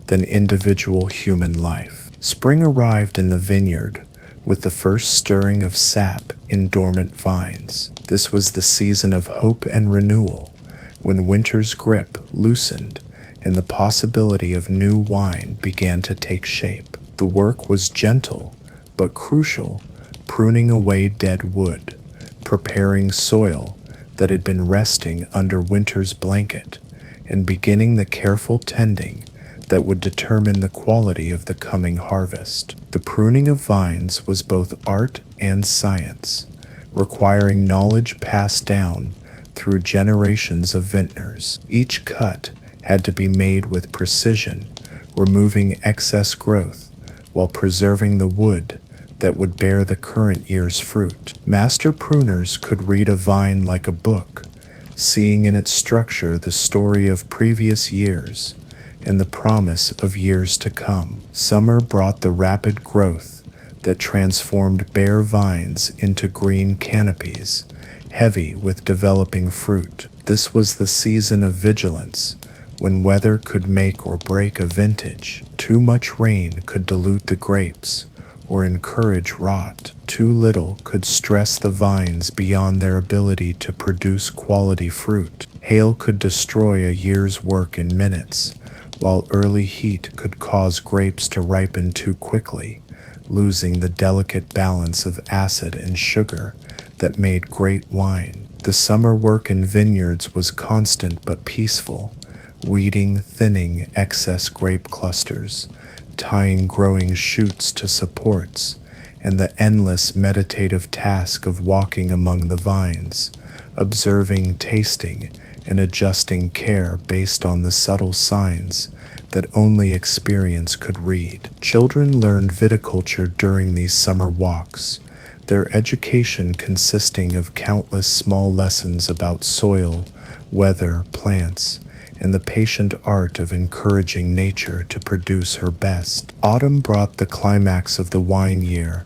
[SPEAKER 1] than individual human life. Spring arrived in the vineyard with the first stirring of sap in dormant vines. This was the season of hope and renewal, when winter's grip loosened and the possibility of new wine began to take shape. The work was gentle but crucial, pruning away dead wood, preparing soil that had been resting under winter's blanket, and beginning the careful tending that would determine the quality of the coming harvest. The pruning of vines was both art and science, requiring knowledge passed down through generations of vintners. Each cut had to be made with precision, removing excess growth while preserving the wood that would bear the current year's fruit. Master pruners could read a vine like a book, seeing in its structure the story of previous years and the promise of years to come. Summer brought the rapid growth that transformed bare vines into green canopies, heavy with developing fruit. This was the season of vigilance, when weather could make or break a vintage. Too much rain could dilute the grapes or encourage rot. Too little could stress the vines beyond their ability to produce quality fruit. Hail could destroy a year's work in minutes, while early heat could cause grapes to ripen too quickly, losing the delicate balance of acid and sugar that made great wine. The summer work in vineyards was constant but peaceful, weeding, thinning excess grape clusters, tying growing shoots to supports, and the endless meditative task of walking among the vines, observing, tasting, and adjusting care based on the subtle signs that only experience could read. Children learned viticulture during these summer walks, their education consisting of countless small lessons about soil, weather, plants, and the patient art of encouraging nature to produce her best. Autumn brought the climax of the wine year,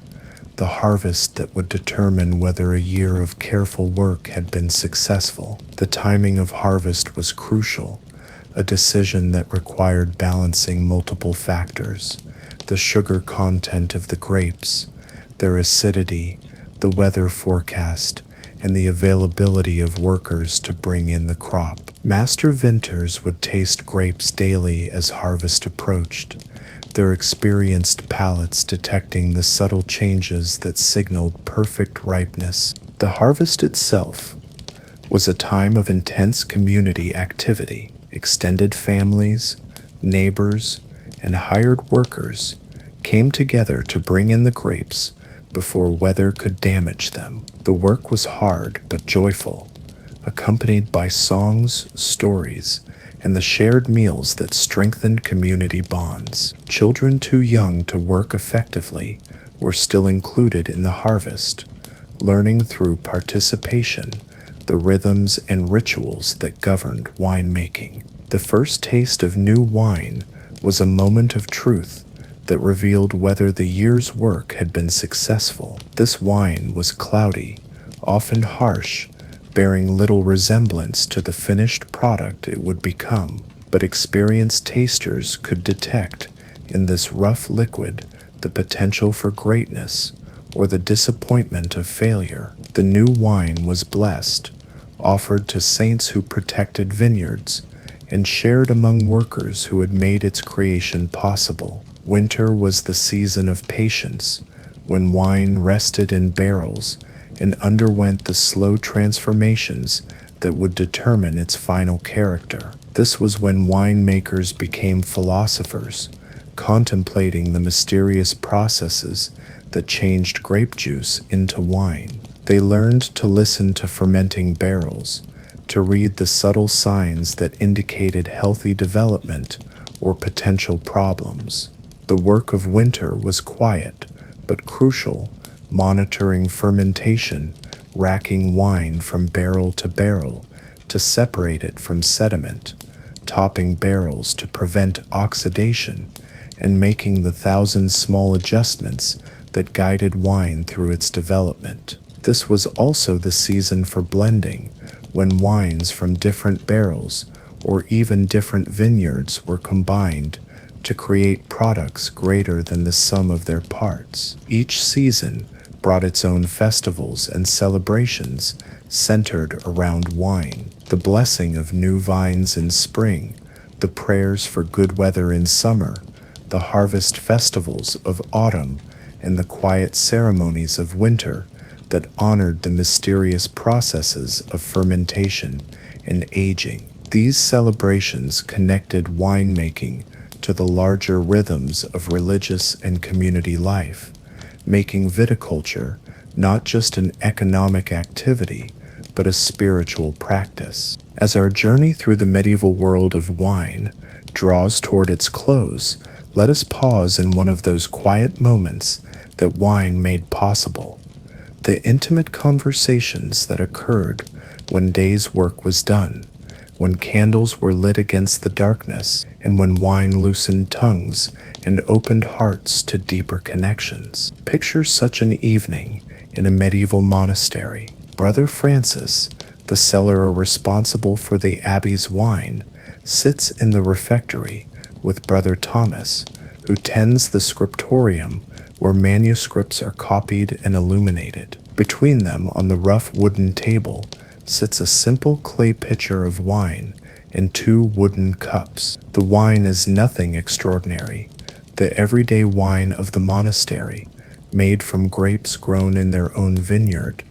[SPEAKER 1] the harvest that would determine whether a year of careful work had been successful. The timing of harvest was crucial, a decision that required balancing multiple factors: the sugar content of the grapes, their acidity, the weather forecast, and the availability of workers to bring in the crop. Master vintners would taste grapes daily as harvest approached, their experienced palates detecting the subtle changes that signaled perfect ripeness. The harvest itself was a time of intense community activity. Extended families, neighbors, and hired workers came together to bring in the grapes before weather could damage them. The work was hard but joyful, accompanied by songs, stories, and the shared meals that strengthened community bonds. Children too young to work effectively were still included in the harvest, learning through participation the rhythms and rituals that governed winemaking. The first taste of new wine was a moment of truth that revealed whether the year's work had been successful. This wine was cloudy, often harsh, bearing little resemblance to the finished product it would become, but experienced tasters could detect in this rough liquid the potential for greatness or the disappointment of failure. The new wine was blessed, offered to saints who protected vineyards, and shared among workers who had made its creation possible. Winter was the season of patience, when wine rested in barrels and underwent the slow transformations that would determine its final character. This was when winemakers became philosophers, contemplating the mysterious processes that changed grape juice into wine. They learned to listen to fermenting barrels, to read the subtle signs that indicated healthy development or potential problems. The work of winter was quiet but crucial, monitoring fermentation, racking wine from barrel to separate it from sediment, topping barrels to prevent oxidation, and making the thousand small adjustments that guided wine through its development. This was also the season for blending, when wines from different barrels or even different vineyards were combined to create products greater than the sum of their parts. Each season brought its own festivals and celebrations centered around wine. The blessing of new vines in spring, the prayers for good weather in summer, the harvest festivals of autumn, and the quiet ceremonies of winter that honored the mysterious processes of fermentation and aging. These celebrations connected winemaking to the larger rhythms of religious and community life, making viticulture not just an economic activity, but a spiritual practice. As our journey through the medieval world of wine draws toward its close, let us pause in one of those quiet moments that wine made possible. The intimate conversations that occurred when day's work was done, when candles were lit against the darkness, and when wine loosened tongues and opened hearts to deeper connections. Picture such an evening in a medieval monastery. Brother Francis, the cellarer responsible for the abbey's wine, sits in the refectory with Brother Thomas, who tends the scriptorium where manuscripts are copied and illuminated. Between them, on the rough wooden table, sits a simple clay pitcher of wine and two wooden cups. The wine is nothing extraordinary, the everyday wine of the monastery, made from grapes grown in their own vineyard,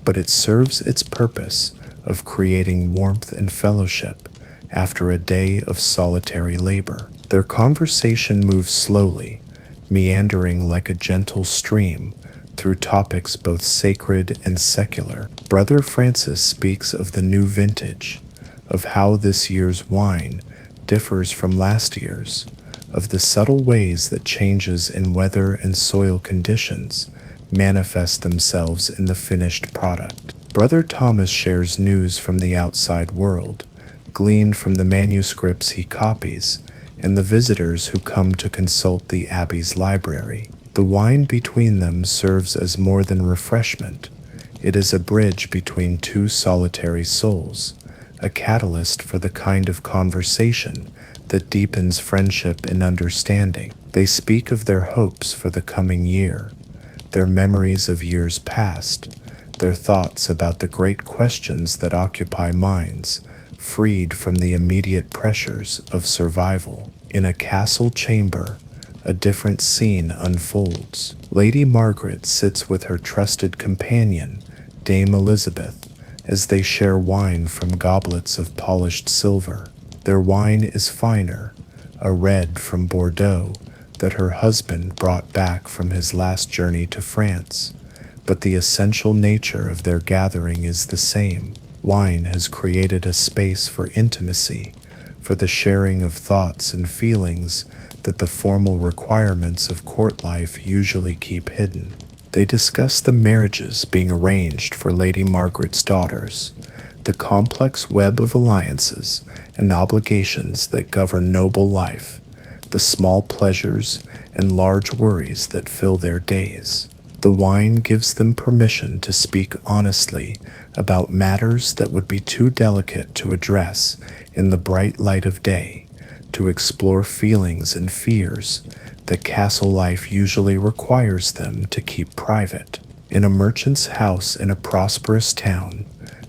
[SPEAKER 1] but it serves its purpose of creating warmth and fellowship after a day of solitary labor. Their conversation moves slowly, meandering like a gentle stream through topics both sacred and secular. Brother Francis speaks of the new vintage, of how this year's wine differs from last year's, of the subtle ways that changes in weather and soil conditions manifest themselves in the finished product. Brother Thomas shares news from the outside world, gleaned from the manuscripts he copies and the visitors who come to consult the abbey's library. The wine between them serves as more than refreshment. It is a bridge between two solitary souls, a catalyst for the kind of conversation that deepens friendship and understanding. They speak of their hopes for the coming year, their memories of years past, their thoughts about the great questions that occupy minds, freed from the immediate pressures of survival. In a castle chamber, a different scene unfolds. Lady Margaret sits with her trusted companion, Dame Elizabeth, as they share wine from goblets of polished silver. Their wine is finer, a red from Bordeaux that her husband brought back from his last journey to France, but the essential nature of their gathering is the same. Wine has created a space for intimacy, for the sharing of thoughts and feelings that the formal requirements of court life usually keep hidden. They discuss the marriages being arranged for Lady Margaret's daughters, the complex web of alliances and obligations that govern noble life, the small pleasures and large worries that fill their days. The wine gives them permission to speak honestly about matters that would be too delicate to address in the bright light of day, to explore feelings and fears that castle life usually requires them to keep private. In a merchant's house in a prosperous town,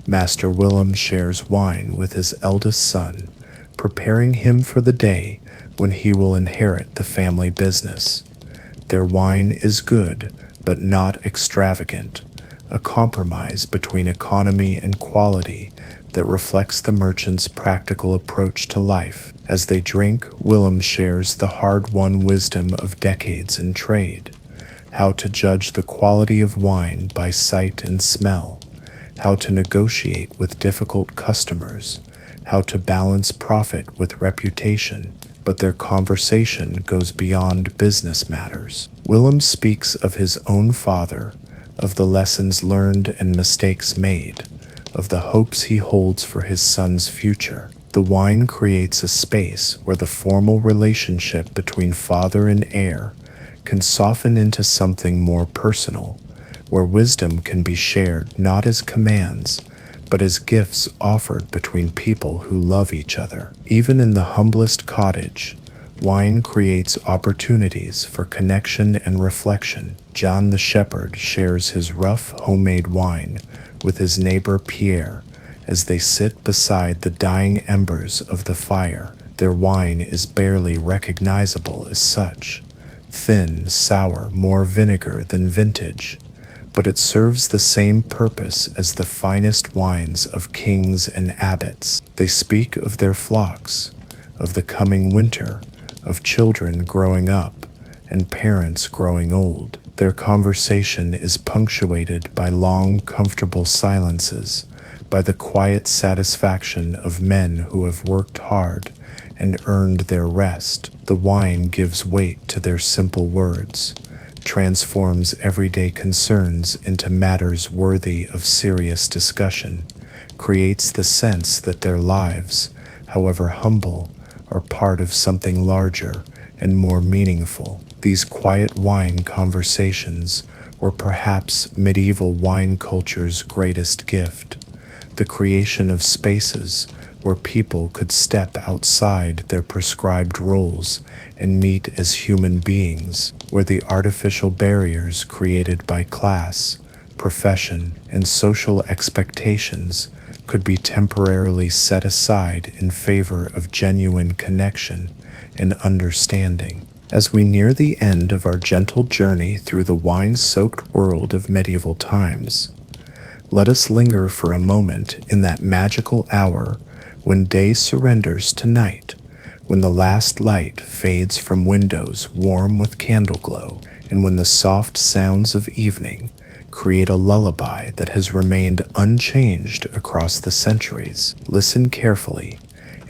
[SPEAKER 1] Master Willem shares wine with his eldest son, preparing him for the day when he will inherit the family business. Their wine is good, but not extravagant, a compromise between economy and quality that reflects the merchant's practical approach to life. As they drink, Willem shares the hard-won wisdom of decades in trade, how to judge the quality of wine by sight and smell, how to negotiate with difficult customers, how to balance profit with reputation, but their conversation goes beyond business matters. Willem speaks of his own father, of the lessons learned and mistakes made, of the hopes he holds for his son's future. The wine creates a space where the formal relationship between father and heir can soften into something more personal, where wisdom can be shared not as commands, but as gifts offered between people who love each other. Even in the humblest cottage, wine creates opportunities for connection and reflection. John the shepherd shares his rough homemade wine with his neighbor Pierre as they sit beside the dying embers of the fire. Their wine is barely recognizable as such, thin, sour, more vinegar than vintage, but it serves the same purpose as the finest wines of kings and abbots. They speak of their flocks, of the coming winter, of children growing up, and parents growing old. Their conversation is punctuated by long, comfortable silences, by the quiet satisfaction of men who have worked hard and earned their rest. The wine gives weight to their simple words, transforms everyday concerns into matters worthy of serious discussion, creates the sense that their lives, however humble, are part of something larger and more meaningful. These quiet wine conversations were perhaps medieval wine culture's greatest gift, the creation of spaces where people could step outside their prescribed roles and meet as human beings, where the artificial barriers created by class, profession, and social expectations could be temporarily set aside in favor of genuine connection and understanding. As we near the end of our gentle journey through the wine-soaked world of medieval times, let us linger for a moment in that magical hour when day surrenders to night, when the last light fades from windows warm with candle glow, and when the soft sounds of evening create a lullaby that has remained unchanged across the centuries. Listen carefully,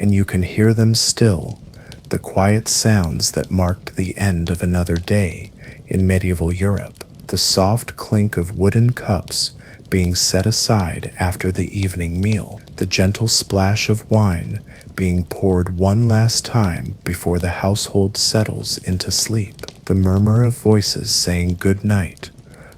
[SPEAKER 1] and you can hear them still, the quiet sounds that marked the end of another day in medieval Europe, the soft clink of wooden cups being set aside after the evening meal, the gentle splash of wine being poured one last time before the household settles into sleep, the murmur of voices saying good night,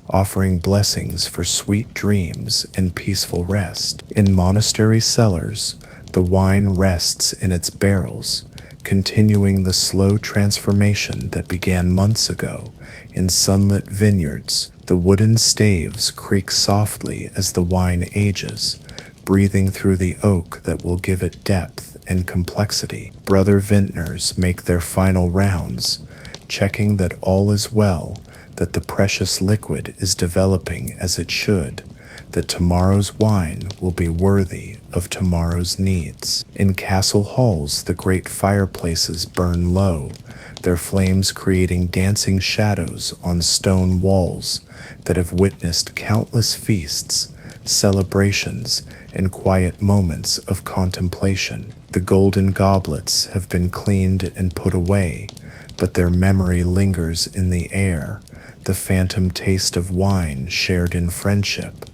[SPEAKER 1] offering blessings for sweet dreams and peaceful rest. In monastery cellars, the wine rests in its barrels, continuing the slow transformation that began months ago in sunlit vineyards. The wooden staves creak softly as the wine ages, breathing through the oak that will give it depth and complexity. Brother vintners make their final rounds, checking that all is well, that the precious liquid is developing as it should, that tomorrow's wine will be worthy of tomorrow's needs. In castle halls, the great fireplaces burn low, their flames creating dancing shadows on stone walls that have witnessed countless feasts, celebrations, and quiet moments of contemplation. The golden goblets have been cleaned and put away, but their memory lingers in the air, the phantom taste of wine shared in friendship,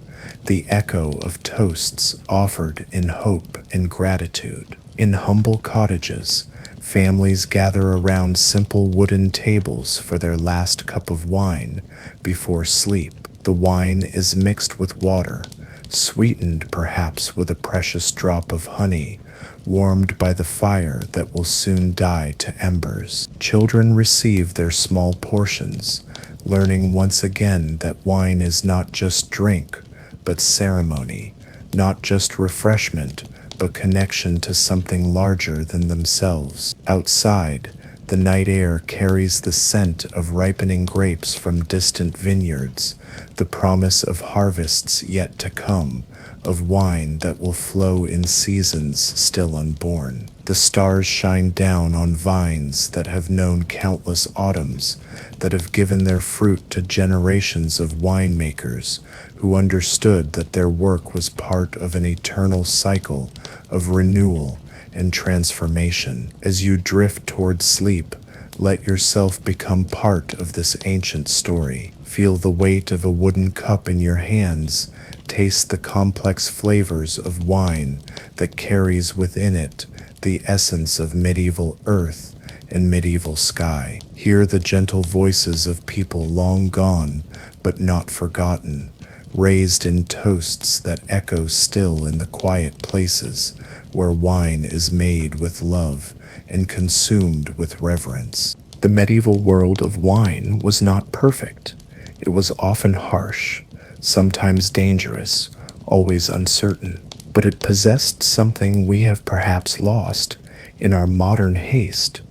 [SPEAKER 1] the echo of toasts offered in hope and gratitude. In humble cottages, families gather around simple wooden tables for their last cup of wine before sleep. The wine is mixed with water, sweetened perhaps with a precious drop of honey, warmed by the fire that will soon die to embers. Children receive their small portions, learning once again that wine is not just drink, but ceremony, not just refreshment, but connection to something larger than themselves. Outside, The night air carries the scent of ripening grapes from distant vineyards, the promise of harvests yet to come, of wine that will flow in seasons still unborn. The stars shine down on vines that have known countless autumns, that have given their fruit to generations of winemakers who understood that their work was part of an eternal cycle of renewal and transformation. As you drift toward sleep, let yourself become part of this ancient story. Feel the weight of a wooden cup in your hands. Taste the complex flavors of wine that carries within it the essence of medieval earth and medieval sky. Hear the gentle voices of people long gone but not forgotten, raised in toasts that echo still in the quiet places where wine is made with love and consumed with reverence. The medieval world of wine was not perfect. It was often harsh, sometimes dangerous, always uncertain, but it possessed something we have perhaps lost in our modern haste,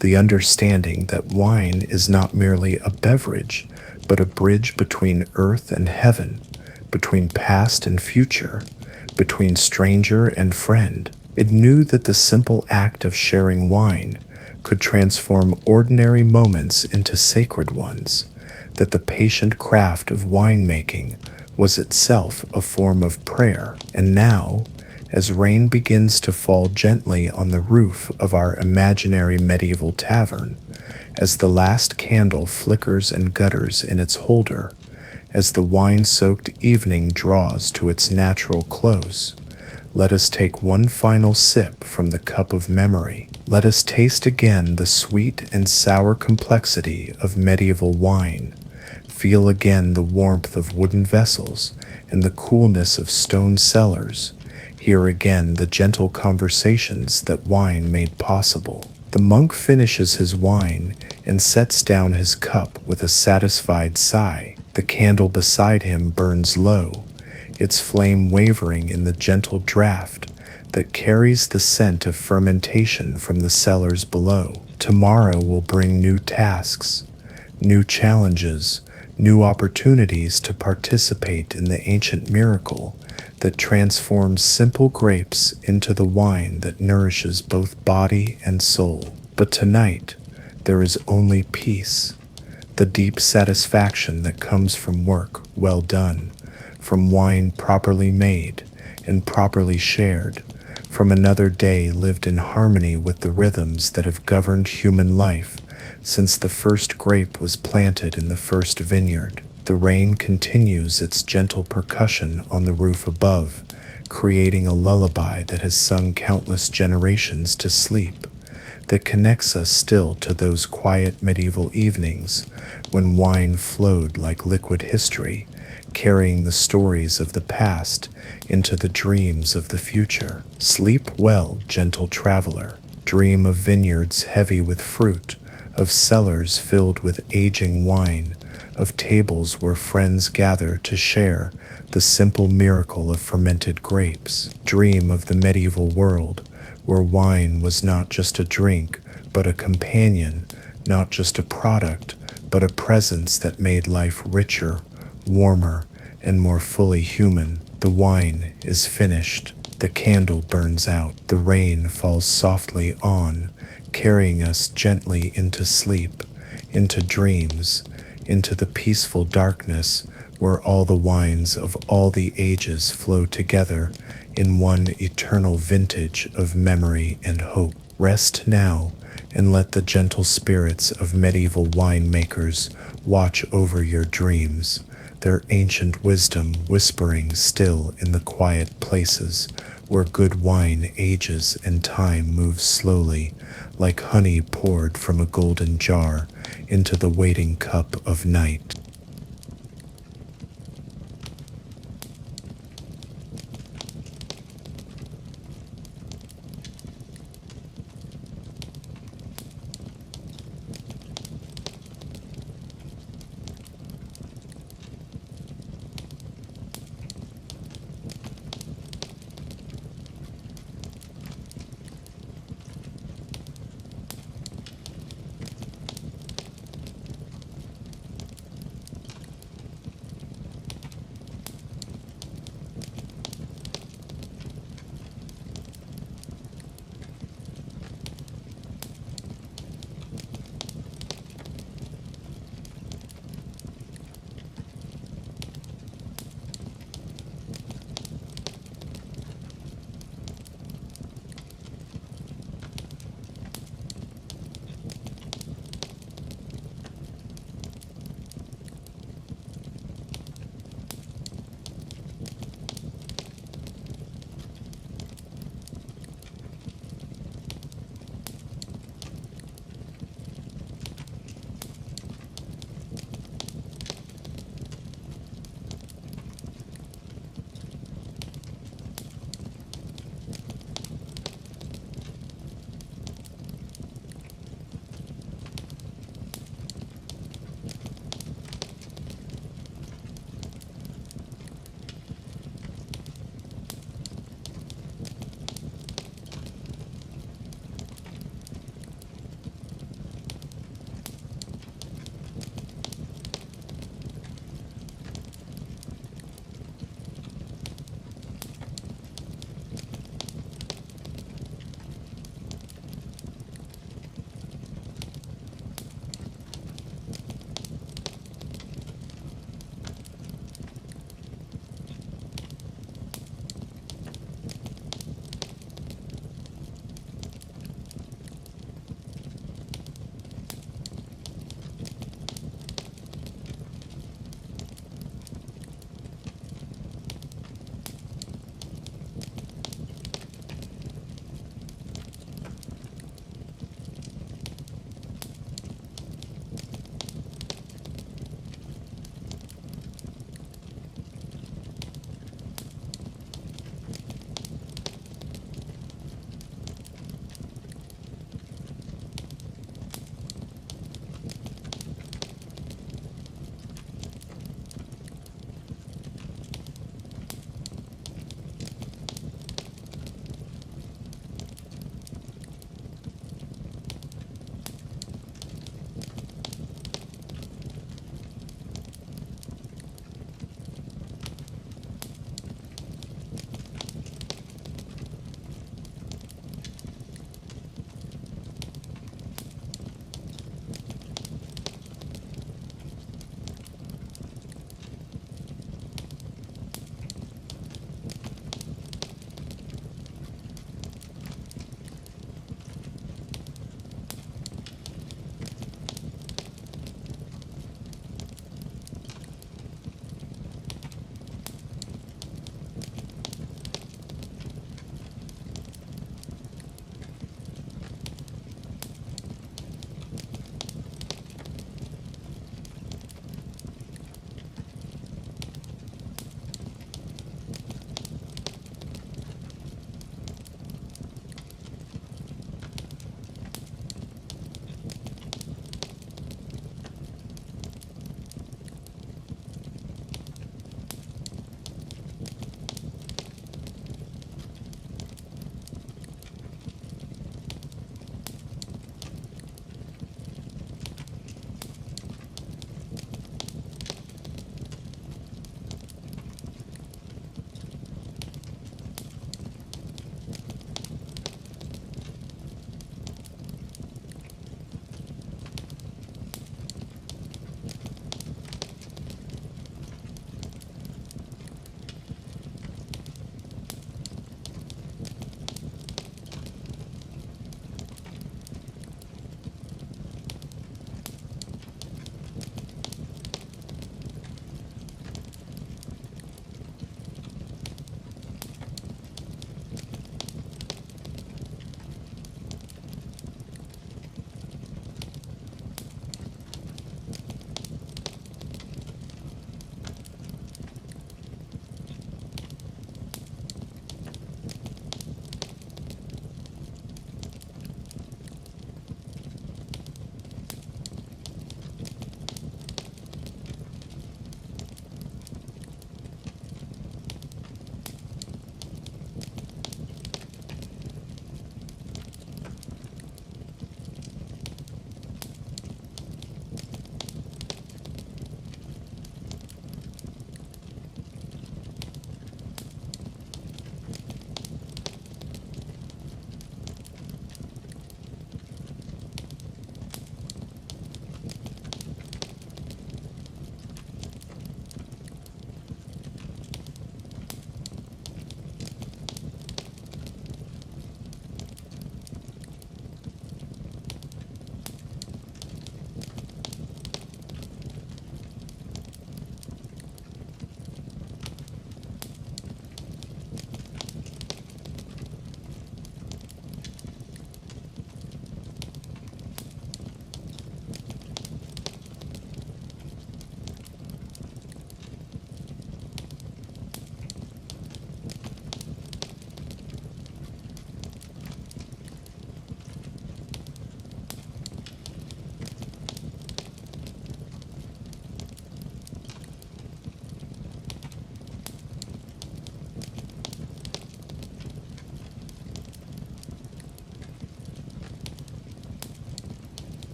[SPEAKER 1] the understanding that wine is not merely a beverage, but a bridge between earth and heaven, between past and future, between stranger and friend. It knew that the simple act of sharing wine could transform ordinary moments into sacred ones, that the patient craft of winemaking was itself a form of prayer. And now, as rain begins to fall gently on the roof of our imaginary medieval tavern, as the last candle flickers and gutters in its holder, as the wine-soaked evening draws to its natural close, let us take one final sip from the cup of memory. Let us taste again the sweet and sour complexity of medieval wine, feel again the warmth of wooden vessels and the coolness of stone cellars, hear again the gentle conversations that wine made possible. The monk finishes his wine and sets down his cup with a satisfied sigh. The candle beside him burns low, its flame wavering in the gentle draught that carries the scent of fermentation from the cellars below. Tomorrow will bring new tasks, new challenges, new opportunities to participate in the ancient miracle that transforms simple grapes into the wine that nourishes both body and soul. But tonight, there is only peace, the deep satisfaction that comes from work well done, from wine properly made and properly shared, from another day lived in harmony with the rhythms that have governed human life since the first grape was planted in the first vineyard. The rain continues its gentle percussion on the roof above, creating a lullaby that has sung countless generations to sleep, that connects us still to those quiet medieval evenings when wine flowed like liquid history, carrying the stories of the past into the dreams of the future. Sleep well, gentle traveler. Dream of vineyards heavy with fruit, of cellars filled with aging wine, of tables where friends gather to share the simple miracle of fermented grapes. Dream of the medieval world where wine was not just a drink, but a companion, not just a product, but a presence that made life richer, warmer, and more fully human. The wine is finished. The candle burns out. The rain falls softly on, carrying us gently into sleep, into dreams, into the peaceful darkness where all the wines of all the ages flow together in one eternal vintage of memory and hope. Rest now and let the gentle spirits of medieval winemakers watch over your dreams, their ancient wisdom whispering still in the quiet places where good wine ages and time moves slowly, like honey poured from a golden jar into the waiting cup of night.